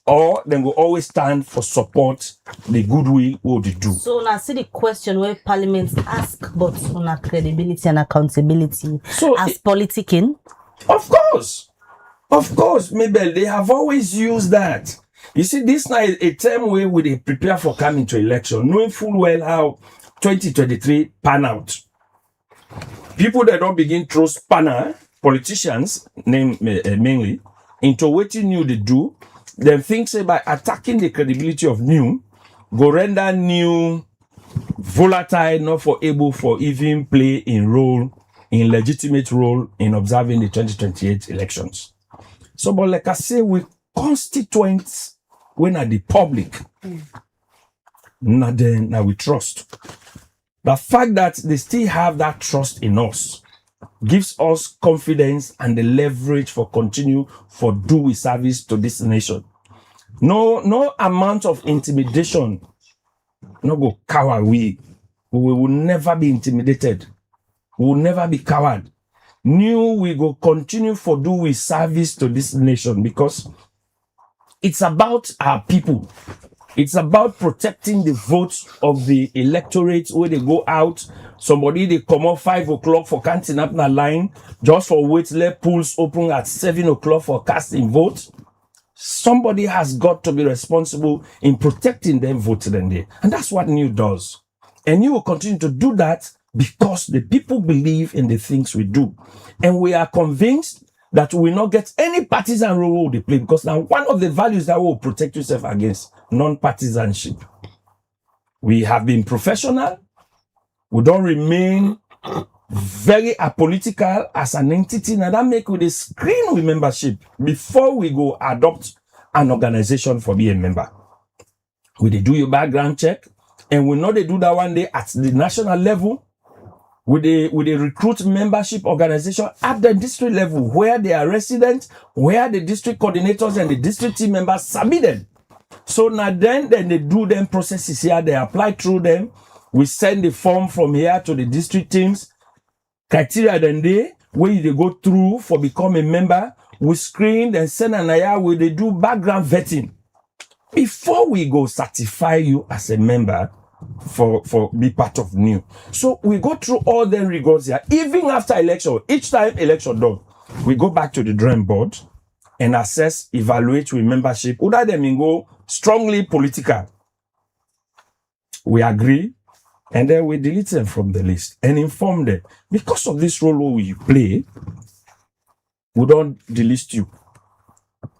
or they will always stand for support the goodwill what they do. So now see the question where Parliament ask but on a credibility and accountability as politicking. Of course, maybe they have always used that. You see, this now is a term where they prepare for coming to election, knowing full well how 2023 pan out. People that don't begin trust politicians, mainly, into what new they do. Then think say by attacking the credibility of new, go render new volatile, not for able for even play in legitimate role in observing the 2028 elections. So, but like I say, we constituents when are the public, now we trust. The fact that they still have that trust in us gives us confidence and the leverage for continue for do we service to this nation. No amount of intimidation no go cower we. We will never be intimidated. We will never be coward. We go continue for do we service to this nation because it's about our people. It's about protecting the votes of the electorate where they go out Somebody they come up 5 o'clock for counting up na line, just for wait, let polls open at 7 o'clock for casting vote. Somebody has got to be responsible in protecting them voting day. And that's what NEW does. And NEW will continue to do that because the people believe in the things we do. And we are convinced that we will not get any partisan role they play, because now one of the values that will protect yourself against non-partisanship. We have been professional. We don't remain very apolitical as an entity. Now that make we screen with membership before we go adopt an organization for being a member. We do your background check, and we know they do that one day at the national level. We recruit membership organization at the district level, where they are residents, where the district coordinators and the district team members submit them. So now then they do them processes here, they apply through them. We send the form from here to the district teams. Criteria then where they go through for become a member. We screen and send an IR where they do background vetting. Before we go certify you as a member for be part of NEW. So we go through all the rigors here. Even after election, each time election done, we go back to the drawing board and assess, evaluate with membership. Other them go strongly political. We agree, and then we delete them from the list and inform them. Because of this role we play, we don't delist you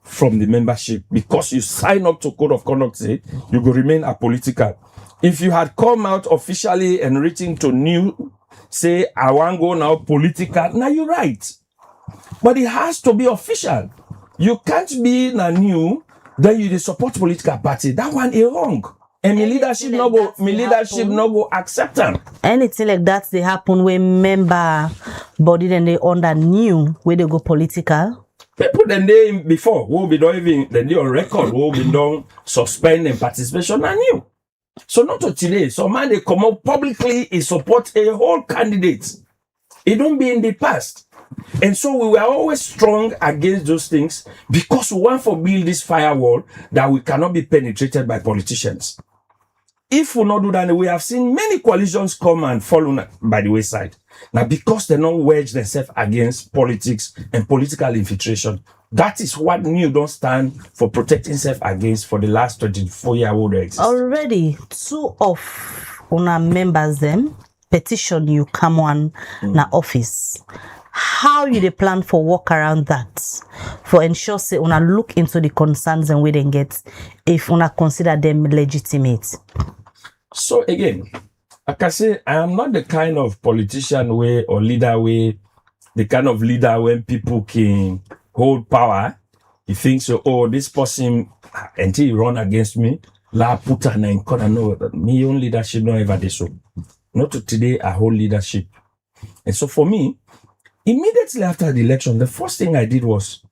from the membership, because you sign up to code of conduct, say you will remain apolitical. If you had come out officially and written to NEW, say I want go now political, now you're right. But it has to be official. You can't be na NEW, then you support political party. That one is wrong. And my leadership no go accept them. Anything like that they happen when member body then they under NEW where they go political. People then they before will be done even then they on record will be done suspend and participation na NEW. So not to today. So man they come up publicly and support a whole candidate. It don't be in the past. And so we were always strong against those things, because we want to build this firewall that we cannot be penetrated by politicians. If we not do that, we have seen many coalitions come and fall by the wayside. Now, because they don't wedge themselves against politics and political infiltration, that is what NEW don't stand for protecting itself against for the last 24-year-old exists. Already, 2 of our members them petition you come on na office. How you dey plan for work around that for ensure say una look into the concerns and we then get if una consider them legitimate? So again, like I say, I am not the kind of politician way or leader way, the kind of leader when people can hold power. He thinks, so, oh, this person until he run against me, la put her in corner. No, me own leadership not ever this so. Not to today, I hold leadership. And so for me, immediately after the election, the first thing I did was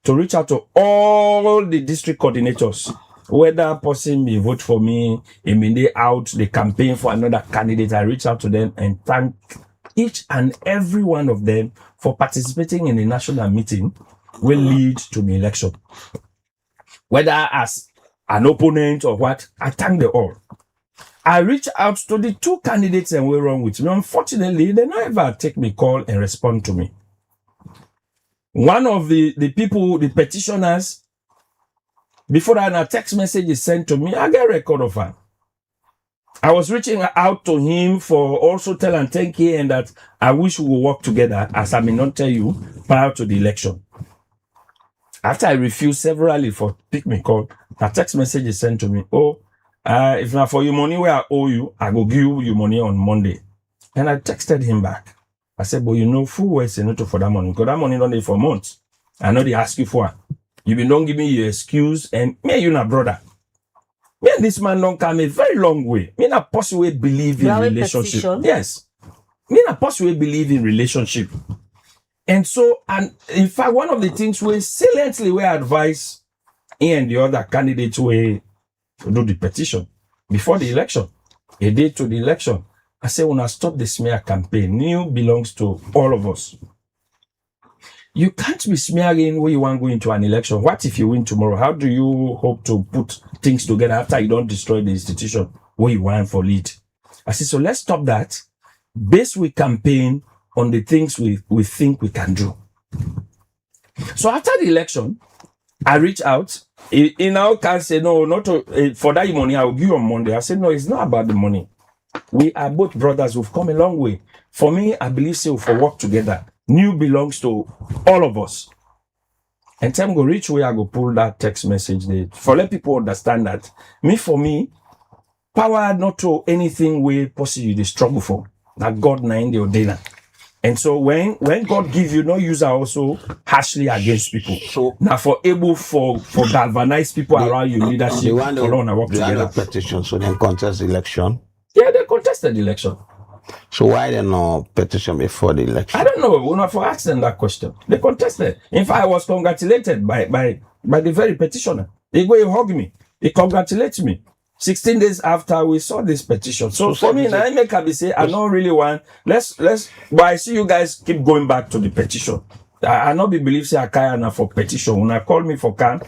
to reach out to all the district coordinators. Whether person may vote for me, I mean they out the campaign for another candidate, I reach out to them and thank each and every one of them for participating in the national meeting will lead to the election. Whether as an opponent or what, I thank them all. I reach out to the 2 candidates and we're wrong with me. Unfortunately, they never take me call and respond to me. One of the people, the petitioners, before that, a text message is sent to me. I get a record of her. I was reaching out to him for also tell and thank you, and that I wish we would work together, as I may not tell you, prior to the election. After I refused severally for pick me call, a text message is sent to me. Oh, if not for your money where I owe you, I go give you your money on Monday. And I texted him back. I said, but you know, full well say no to for that money, because that money don't need for months. I know they ask you for it. You been don't give me your excuse, and me and you na brother. Me and this man don't come a very long way. Me not possibly believe in relationship. Petition? Yes. Me not possibly believe in relationship. And so, and in fact, one of the things we silently we advise he and the other candidates we do the petition before the election, a day to the election. I say, when I stop the smear campaign, NEW belongs to all of us. You can't be smearing where you want to go into an election. What if you win tomorrow? How do you hope to put things together after you don't destroy the institution where you want for lead? I said, so let's stop that base we campaign on the things we think we can do. So after the election, I reach out. He now can say, no, not to, for that money, I will give you on Monday. I said, no, it's not about the money. We are both brothers. We've come a long way. For me, I believe so for work together. New belongs to all of us. And time go reach where I go pull that text message there. For let people understand that. For me, power not to anything we possibly the struggle for. That God na in the ordainer. And so when God give you, no user also harshly against people. So now for able for galvanize people around your leadership, they want for to work together. Petition, so they contest the election. Yeah, they contested the election. So why they no petition before the election? I don't know. We're not for asking that question. They contested. In fact, I was congratulated by the very petitioner. He go, he hug me. He congratulates me. 16 days after we saw this petition. So for me, I make a say, I don't really want, let's, but I see you guys keep going back to the petition. I not be believe say I can for petition. When I call me for can,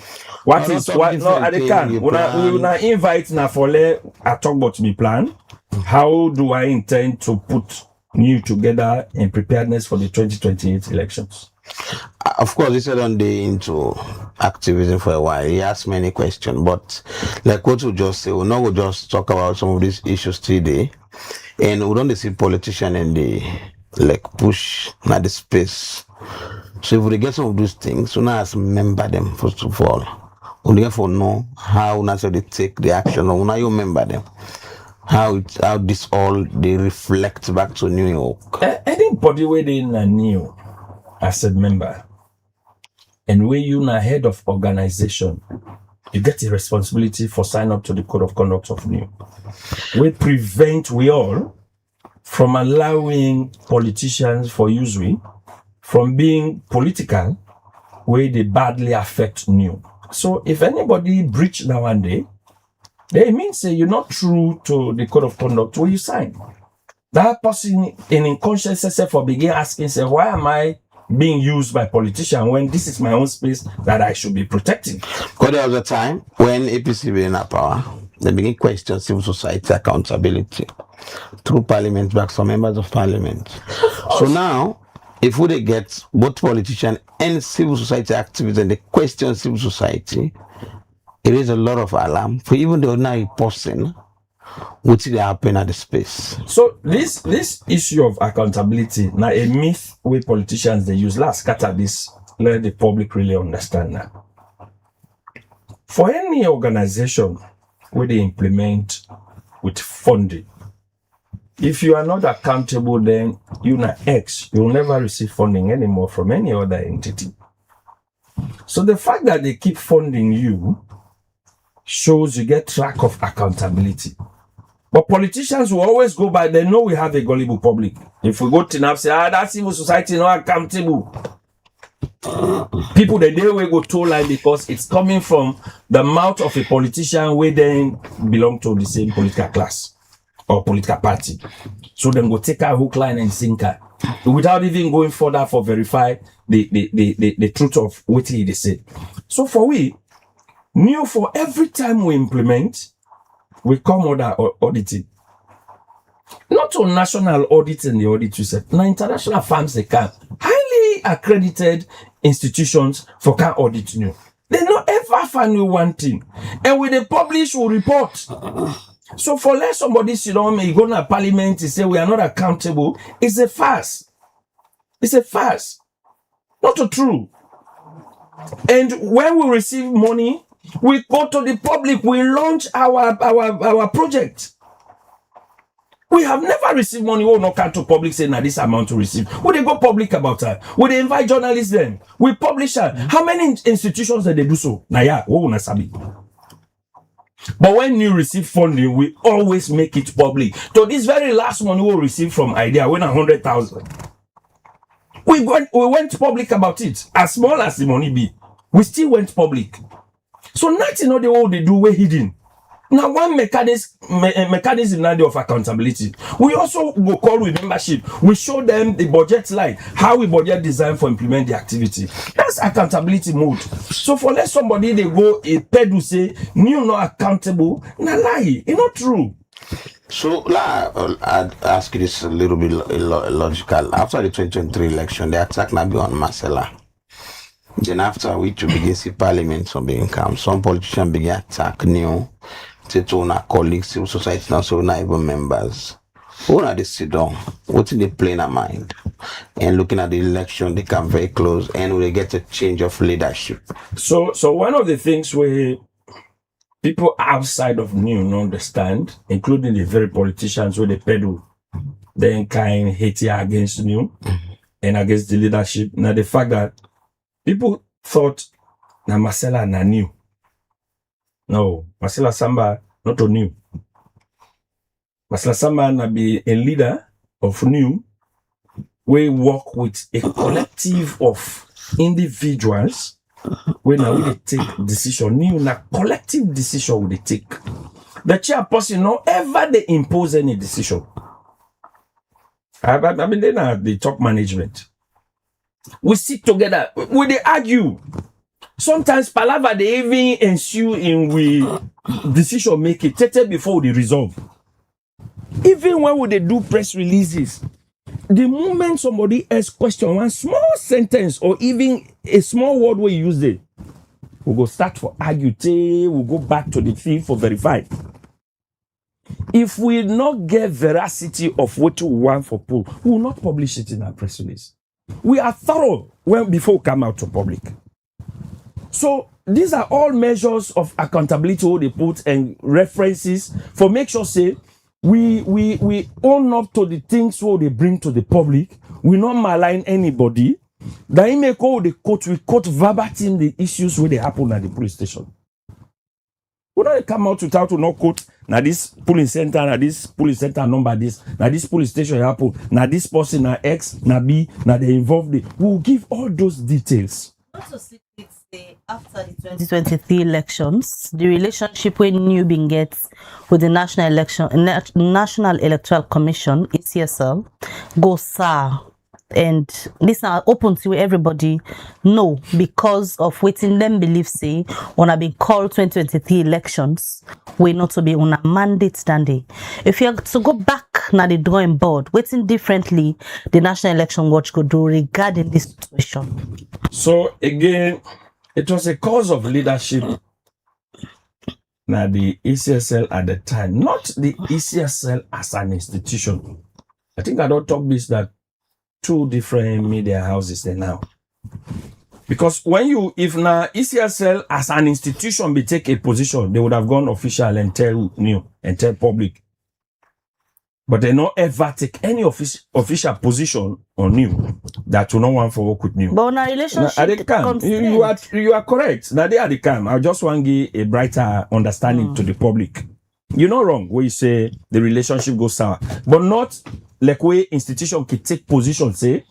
what is what? No, I can. When I invite na for I talk about me plan. How do I intend to put new together in preparedness for the 2028 elections? Of course, he said on the into activism for a while. He asked many questions, but like what we just say, we're not going to just talk about some of these issues today, and we don't see politicians in the like push at the space. So if we get some of those things, we not remember them first of all. We therefore know how naturally take the action, or now you remember them. How this all they reflect back to New York. Anybody within a new as a member, and when you're a head of organization, you get the responsibility for sign up to the code of conduct of New. We prevent we all from allowing politicians for usury from being political where they badly affect New. So if anybody breach now and day, they mean say you're not true to the code of conduct where you sign. That person in conscience for begin asking, say, why am I being used by politicians when this is my own space that I should be protecting? Because there was a time when APC were in power, they begin question civil society accountability through parliament back some members of parliament. So now, if we get both politicians and civil society activists and they question civil society, it is a lot of alarm for even the ordinary person what they happen at the space. So this issue of accountability now a myth where politicians they use. Let's scatter this, let the public really understand now. For any organization where they implement with funding, if you are not accountable, then you're not X, you'll never receive funding anymore from any other entity. So the fact that they keep funding you shows you get track of accountability. But politicians will always go by, they know we have a gullible public. If we go to now say, that civil society not accountable. People, the day we go to line because it's coming from the mouth of a politician where they belong to the same political class or political party. So then go take a hook, line and sinker without even going further for verify the truth of what they say. So for we, New for every time we implement, we come under auditing. Not on national audit and the audit you said. Now international firms they can. Highly accredited institutions for can audit New. They don't ever find you one thing. And when they publish, we report. So for let somebody sit on me, go to parliament and say we are not accountable, it's a farce. It's a farce. Not true. And when we receive money, we go to the public, we launch our project. We have never received money. We will not come to public saying that this amount to receive. We they go public about that. We they invite journalists then. We publish that. How many institutions that they do so? Now yeah, we will not sabi. But when you receive funding, we always make it public. So this very last money we receive from Idea, when 100,000. We went public about it. As small as the money be, we still went public. So nothing of the world they do we're hidden. Now one mechanism now of accountability. We also go call with membership. We show them the budget line, how we budget design for implement the activity. That's accountability mode. So for let somebody they go a pedal say New not accountable, na lie. It's not true. So, I'd ask you this a little bit logical. After the 2023 election, the attack now be on Marcella. Then after which you begin see parliament some being come, some politicians begin attack new, to our colleagues, civil society, now so not even members. Who are they sit down? What's in the plain of mind? And looking at the election, they come very close, and we get a change of leadership. So one of the things where people outside of New don't understand, including the very politicians where they peddle, they kind hate against New and against the leadership. Now the fact that people thought na Marcella na New. No, Marcella Samba not a New. Marcella Samba na be a leader of New. We work with a collective of individuals when we take decision. New na collective decision we take. The chairperson no ever they impose any decision. I mean they are the top management. We sit together, we they argue. Sometimes palaver they even ensue in we decision making before they resolve. Even when we they do press releases, the moment somebody else question one small sentence or even a small word we use it, we go start for argue, we'll go back to the field for verify. If we not get veracity of what we want for poll, we will not publish it in our press release. We are thorough before we come out to public. So these are all measures of accountability they put and references for make sure say we own up to the things what they bring to the public. We not malign anybody. Then we quote verbatim the issues where they happen at the police station. We don't come out without to not quote now this police center, now this police center number this, now this police station happen, now this person, now X, now B, now they involved. We'll give all those details. Also, after the 2023 elections, the relationship when Newbin gets with the National Electoral Commission (ECSL) goes sour. And this are open to everybody know because of waiting them believe say when I been called 2023 elections we not to be on a mandate standing. If you have to go back now the drawing board, waiting differently the National Election Watch could do regarding this situation. So again, it was a cause of leadership. Now the ECSL at the time, not the ECSL as an institution. I think I don't talk this that two different media houses there now. Because if now ECSL as an institution be take a position, they would have gone official and tell New and tell public. But they not ever take any official position on New that will not want for work with New. But on a relationship, you are correct. Now they are the calm. I just want to give a brighter understanding to the public. You're not wrong when you say the relationship goes sour, but not like way institution can take position. Say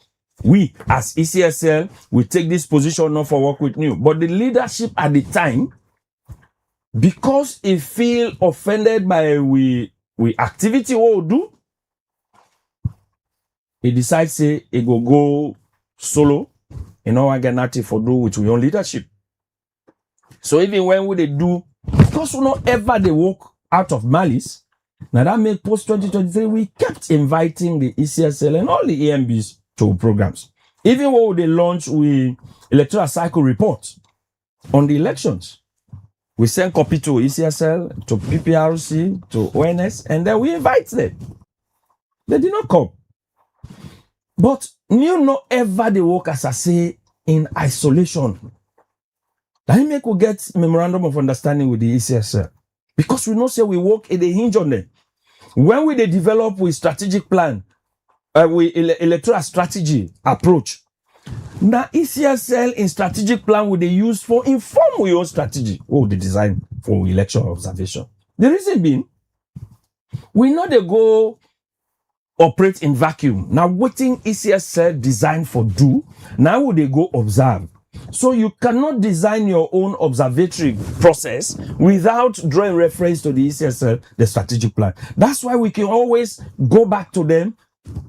we as ECSL we take this position not for work with New, but the leadership at the time, because it feel offended by we activity what we do, he decides say he go solo. You know, I get nothing for do with your own leadership. So even when we they do, because we not ever they work out of malice. Now that make post 2023 we kept inviting the ECSL and all the EMBs to programs. Even when they launch we electoral cycle report on the elections, we send copy to ECSL, to PPRC, to ONS, and then we invite them. They did not come. But New not ever they work as I say in isolation. That make we get memorandum of understanding with the ECSL. Because we know say we work in the hinge on them. When we they develop with strategic plan, with electoral strategy approach. Now ECSL in strategic plan will they use for inform your own strategy. Oh, the design for election observation. The reason being, we know they go operate in vacuum. Now waiting ECSL design for do, now will they go observe. So you cannot design your own observatory process without drawing reference to the ECSL, the strategic plan. That's why we can always go back to them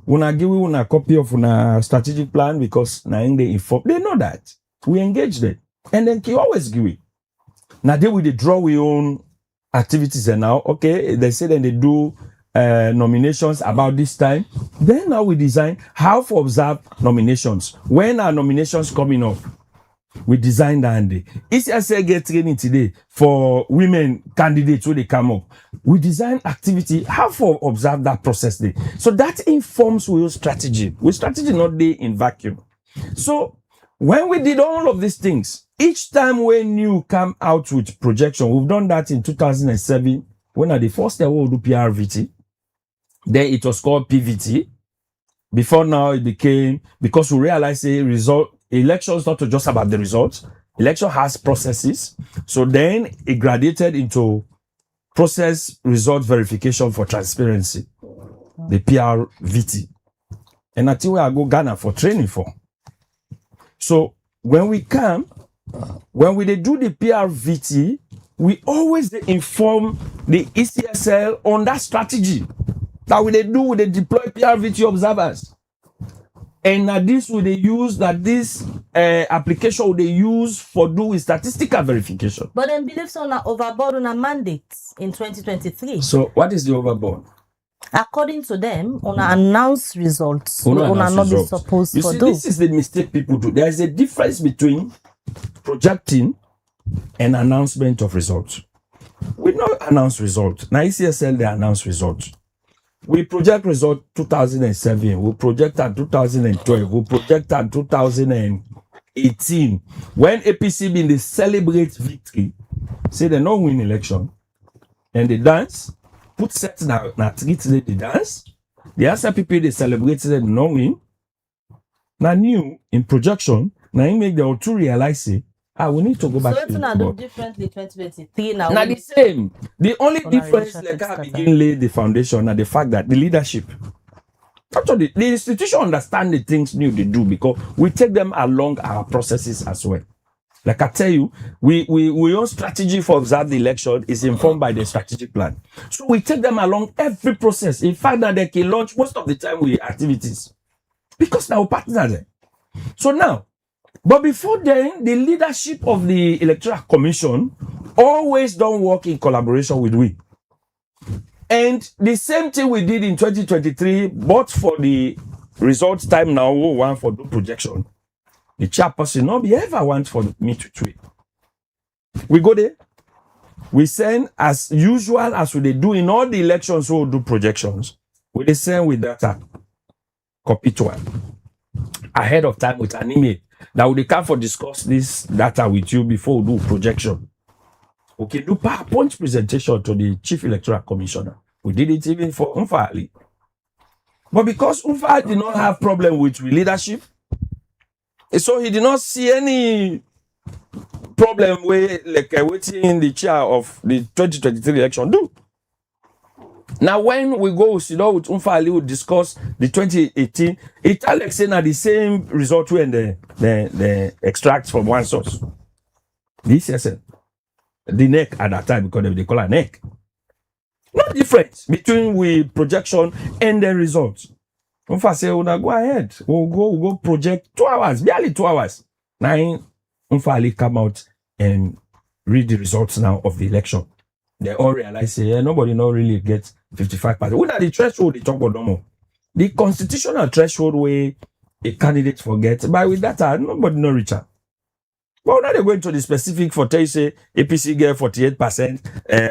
when I give you a copy of a strategic plan because now they inform. They know that. We engage them. And then you always give it. Now they will draw your own activities and now, okay, they say that they do nominations about this time. Then now we design how to observe nominations. When are nominations coming up? We design that day. ECSL get training today for women candidates when they come up. We design activity, how to observe that process day. So that informs our strategy. We strategy not day in vacuum. So when we did all of these things, each time when you come out with projection, we've done that in 2007, when at the first year we do PRVT. Then it was called PVT. Before now it became, because we realized elections not just about the results. Election has processes. So then it graduated into process result verification for transparency, the PRVT. And I think we are go Ghana for training for. So when we do the PRVT, we always inform the ECSL on that strategy that we deploy PRVT observers. And this will they use this application will they use for doing statistical verification. But then beliefs on overboard on a mandate in 2023. So what is the overboard? According to them, on announced results, on not be supposed to do. This is the mistake people do. There is a difference between projecting and announcement of results. We not announce results. Now ECSL they announce results. We project result 2007. We project at 2012. We project at 2018. When APC been they celebrate victory, say they not win election, and they dance, put set now treat they dance. The answer people they celebrate they not win. Now new in projection, now you make the all two realize it. We need to go back. So it's not do differently 2023 now. Now the same. The only difference like I begin lay the foundation and the fact that the leadership. Actually, the institution understand the things new they do because we take them along our processes as well. Like I tell you, we own strategy for observe the election is informed by the strategic plan. So we take them along every process. In fact, that they can launch most of the time with activities because now partners there. So now. But before then, the leadership of the Electoral Commission always don't work in collaboration with we. And the same thing we did in 2023, but for the results time now, we want for the projection. The chairperson not be ever want for me to tweet. We go there. We send as usual as we do in all the elections we do projections. We send with data. Copy to one. Ahead of time with an email. That we come for discuss this data with you before we do projection. We can do PowerPoint presentation to the Chief Electoral Commissioner. We did it even for Umfali. But because Umfali did not have problem with leadership, so he did not see any problem with waiting the chair of the 2023 election do. Now, when we go sit down with Umfali, we discuss the 2018. It Alex saying the same result when the extract from one source. This is the neck at that time because they call a neck. No difference between we projection and the results. Umfali say, "Una go ahead. We'll go project 2 hours, barely 2 hours." Now, Umfali come out and read the results now of the election. They all realize say, nobody not really gets 55%. What are the threshold they talk about no more? The constitutional threshold where a candidate forgets, but with that, nobody no reach out. But now they go into the specific for tell you say APC get 48%,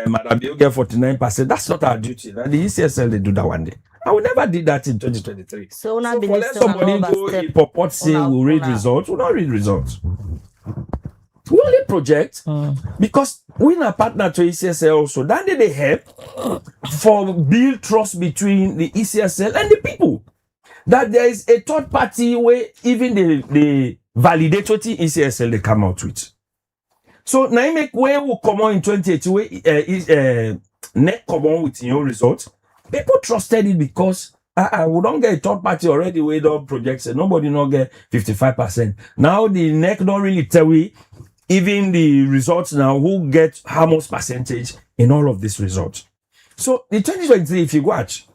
Madabio get 49%. That's not our duty. Now the ECSL they do that one day. And we never did that in 2023. So for let somebody go in purport say we'll read results, we'll not read results. We only project because we're a partner to ECSL also. That they help for build trust between the ECSL and the people. That there is a third party where even the validator ECSL they come out with. So now make where we come on in 2018 where net come on with your results. People trusted it because we don't get a third party already where don't project say nobody not get 55%. Now the NEC don't really tell we even the results now, who get how much percentage in all of these results. So the 2023, if you watch,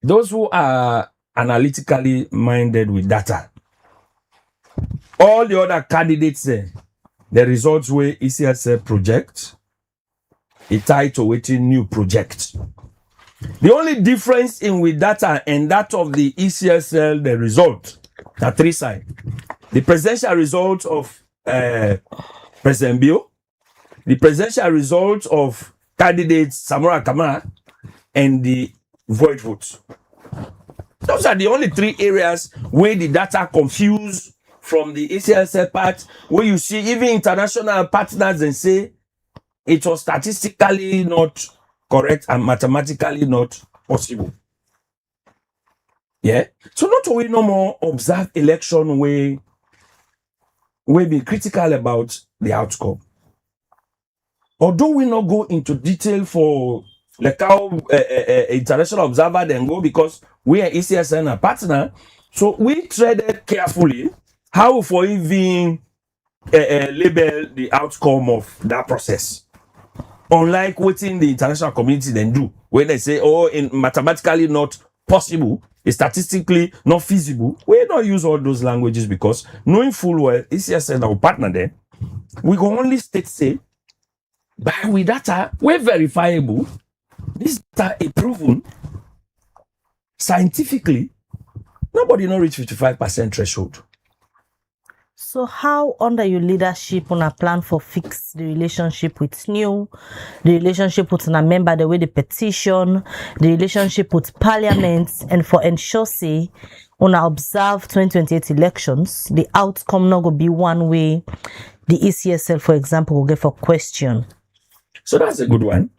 those who are analytically minded with data, all the other candidates, the results where ECSL project, it tied to waiting new project. The only difference in with data and that of the ECSL, the result, are three sides. The presidential result of President Bio, the presidential result of candidate Samora Kamara, and the void votes. Those are the only three areas where the data confuse from the ECSL part, where you see even international partners and say it was statistically not correct and mathematically not possible. Yeah. So not only no more observe election where we be critical about the outcome. Although we not go into detail for like how international observer then go, because we are ECSN a partner, so we treaded carefully how for even label the outcome of that process. Unlike what in the international community then do, when they say, oh, in mathematically not possible, it's statistically not feasible, we don't use all those languages, because knowing full well ECSN our partner then, we go only state say, by with data, we're verifiable. This data is proven scientifically. Nobody not reach 55% threshold. So how under your leadership on a plan for fix the relationship with new, the relationship with a member, the way the petition, the relationship with parliament, and for ensure say on observe 2028 elections, the outcome not gonna be one way the ECSL, for example, will get for question. So that's a good one.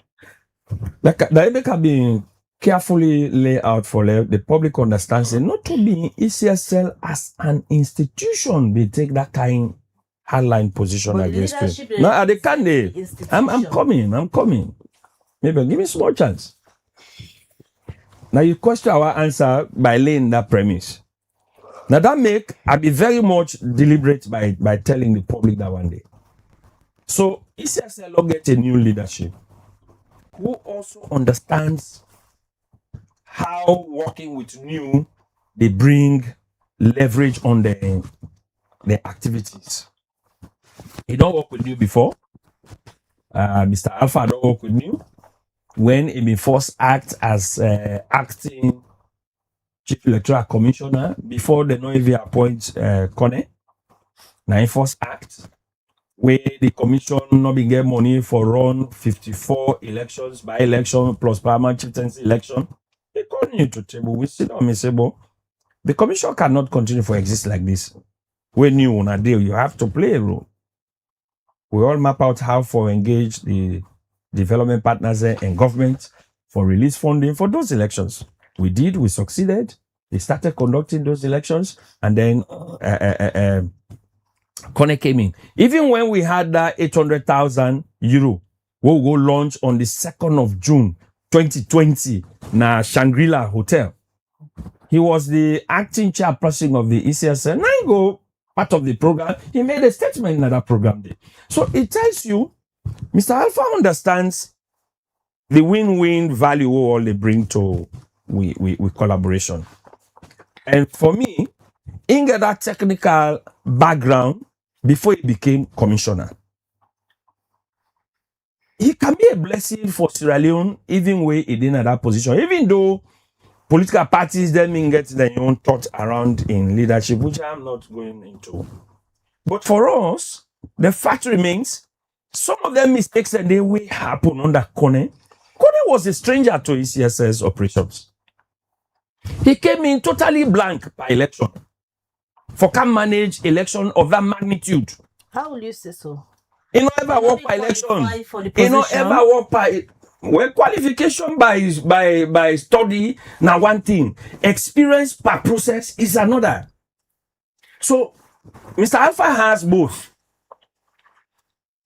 Like that can be carefully laid out for the public understanding, not to be ECSL as an institution, they take that kind hardline position But against it. No, they can't. I'm coming. Maybe give me small chance. Now you question our answer by laying that premise. Now that make I be very much deliberate by telling the public that one day. So ECSL will get a new leadership who also understands how working with new they bring leverage on the activities. He don't work with new before. Mr. Alpha don't work with new. When he been first act as acting chief electoral commissioner before they don't even appoint Kone. Now he first act where the commission not be get money for run 54 elections by election plus parliament chieftaincy election. They continue to table. We sit on table. The commission cannot continue to exist like this. When you on a deal, you have to play a role. We all map out how to engage the development partners and government for release funding for those elections. We did, we succeeded. They started conducting those elections, and then Kone came in. Even when we had that 800,000 euro, we'll go launch on the 2nd of June 2020 na Shangri-La Hotel. He was the acting chairperson of the ECSN. Now he go part of the program. He made a statement in that program day. So it tells you, Mr. Alpha understands the win-win value all they bring to with collaboration. And for me, he got that technical background before he became commissioner. He can be a blessing for Sierra Leone, even when he didn't have that position. Even though political parties then get their own thoughts around in leadership, which I'm not going into. But for us, the fact remains, some of them mistakes that they will happen under Kone. Kone was a stranger to ECSS operations. He came in totally blank by election. For can manage election of that magnitude. How will you say so? He not ever work by election. He not ever work by well qualification by study. Now one thing, experience per process is another. So Mr. Alpha has both.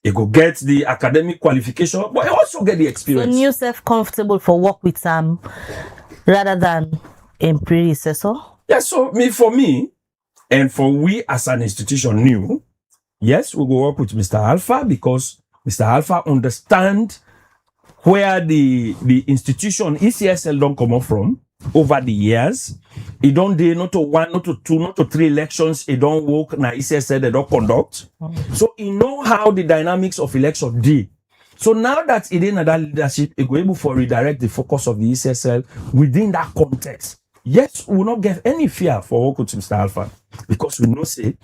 He go get the academic qualification, but he also get the experience. So you self comfortable for work with rather than a predecessor? Yeah, so for me, and for we as an institution new, yes, we will work with Mr. Alpha because Mr. Alpha understand where the institution ECSL don't come up from over the years. It don't do not to one, not to two, not to three elections. It don't work. Now ECSL they don't conduct. So he know how the dynamics of election do. So now that it in that leadership, it will able to redirect the focus of the ECSL within that context. Yet we will not get any fear for Oko to Mr. Alpha, because we know say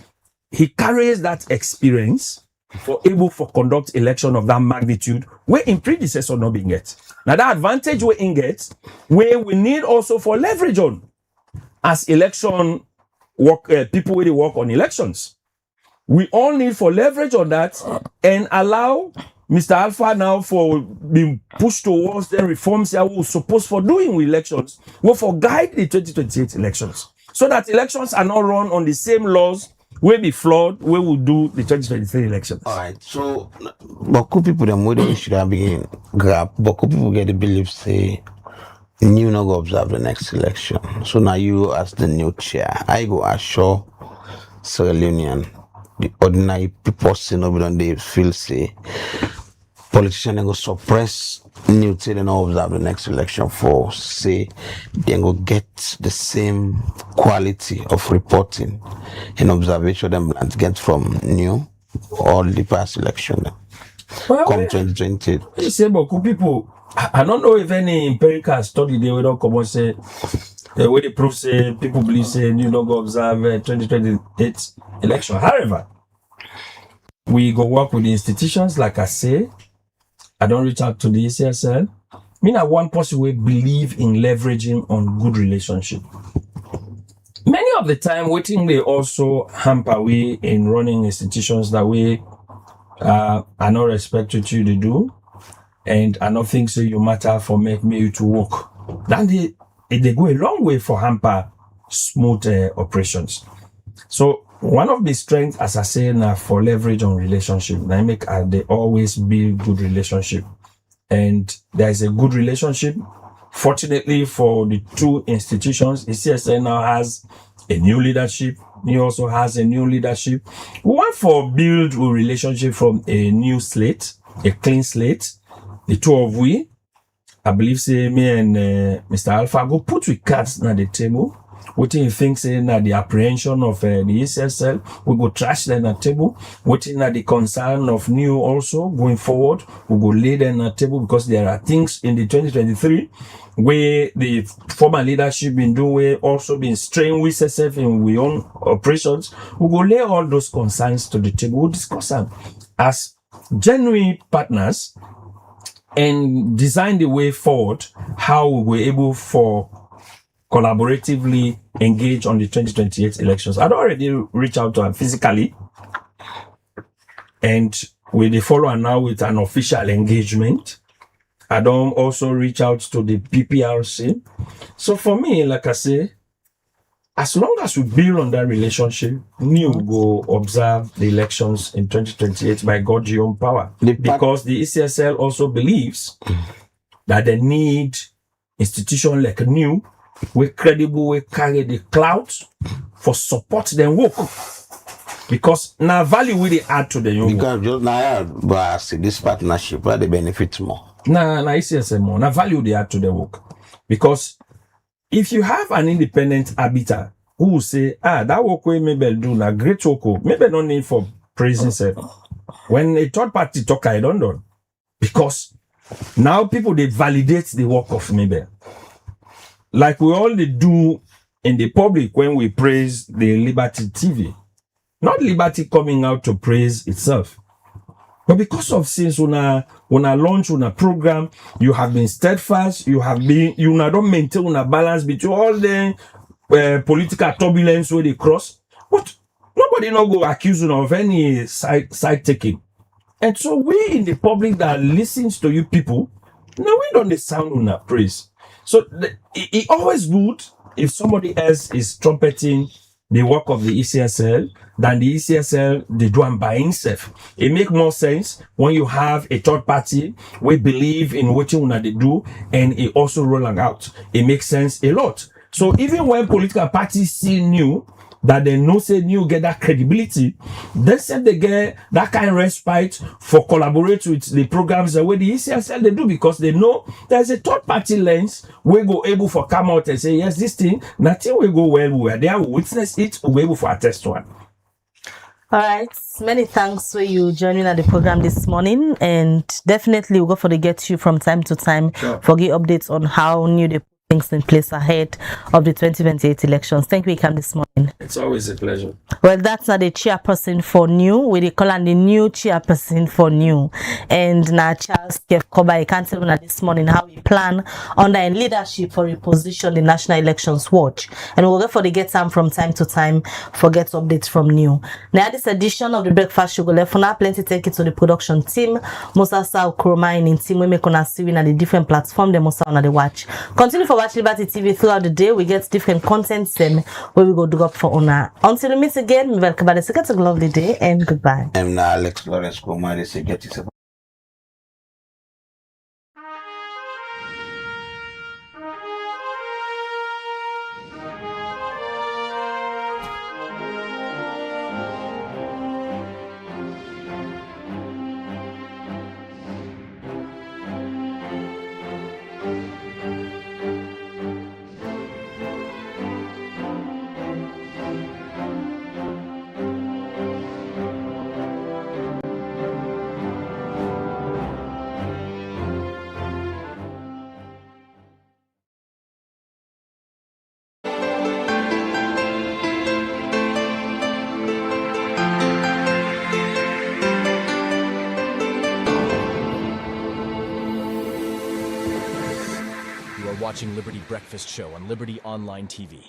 he carries that experience for able for conduct election of that magnitude where in predecessor not being get. Now that advantage we in get, where we need also for leverage on as election work people where they work on elections. We all need for leverage on that and allow Mr. Alpha now for being pushed towards the reforms that we're supposed for doing with elections, will for guide the 2028 elections. So that elections are not run on the same laws will be flawed, we will do the 2023 elections. All right, so Boku people the model should have been grab. Boku people get the belief say you not go observe the next election. So now you as the new chair, I go assure Sierra Leonean, the ordinary people say no they feel say politicians go suppress new till they not observe the next election for say they go get the same quality of reporting and observation them get from new or the past election Well, come 2020. you say Boku people, I don't know if any empirical study they will not come and say where they prove say people believe say you not go observe 2028 election. However, we go work with the institutions like I say. I don't reach out to the ECSL. Me na one person will believe in leveraging on good relationship. Many of the time, waiting they also hamper we in running institutions that we are not expected you to do, and I don't think so you matter for make me to work. Then they go a long way for hamper smooth operations. So one of the strengths, as I say now, for leverage on relationship, I make they always build good relationship, and there is a good relationship. Fortunately for the two institutions, ECSL now has a new leadership. He also has a new leadership. We want for build a relationship from a new slate, a clean slate. The two of we, I believe, say me and Mr. Alpha go put we cards at the table. What do you think saying that the apprehension of the ECSL, we go trash them at the table. What in the concern of new also going forward, we go lay them at the table, because there are things in the 2023 where the former leadership been doing, also been strained with itself in we own operations. We go lay all those concerns to the table. We'll discuss them as genuine partners and design the way forward, how we were able for collaboratively engage on the 2028 elections. I'd already reached out to her physically, and with the follower now with an official engagement. I don't also reach out to the PPRC. So for me, like I say, as long as we build on that relationship, we will go observe the elections in 2028 by God's own power. Because the ECSL also believes that they need institutions like new, we credible, we carry the clout for support them work. Because now value we they add to the young because just now but I see this partnership where they benefit more. Nah, ECSL more. Now value they add to the work. Because if you have an independent arbiter who will say, that work we maybe do na great work, maybe no need for praising self. When a third party talk, I don't know. Because now people they validate the work of maybe. Like we all do in the public when we praise the Liberty TV. Not Liberty coming out to praise itself. But because of since when I launch on a program, you have been steadfast, you don't maintain a balance between all the political turbulence where they cross. But nobody not go accuse you of any side taking. And so we in the public that listens to you people, now we don't sound on a praise. So it always good if somebody else is trumpeting the work of the ECSL than the ECSL they do and by himself. It make more sense when you have a third party we believe in what you they do and it also rolling out. It makes sense a lot. So even when political parties see new that they know say new get that credibility, they said they get that kind of respite for collaborate with the programs the way the ECSL they do, because they know there's a third party lens we go able for come out and say yes, this thing nothing will go well, we are there, we witness it, we able for attest to one. All right, many thanks for you joining at the program this morning, and definitely we'll go for the get you from time to time for get updates on how new the things in place ahead of the 2028 elections. Thank you, Ikam, this morning. It's always a pleasure. Well, that's not the chairperson for new. We call her the new chairperson for new. And now Charles Kev Koba, I can't tell you this morning how we plan under in leadership for reposition the National Elections Watch. And we'll go for the get time from time to time for get updates from new. Now this edition of the Breakfast Show, for now plenty take it to the production team. Musa Sao Kuroma in team we make on a series at the different platform the Musa on the watch. Continue for Watch Liberty TV throughout the day. We get different contents and where we go do up for honor. Until we meet again, welcome back. It's a lovely day and goodbye. I'm now Alex Lawrence Kumari. Say get it. You are watching Liberty Breakfast Show on Liberty Online TV.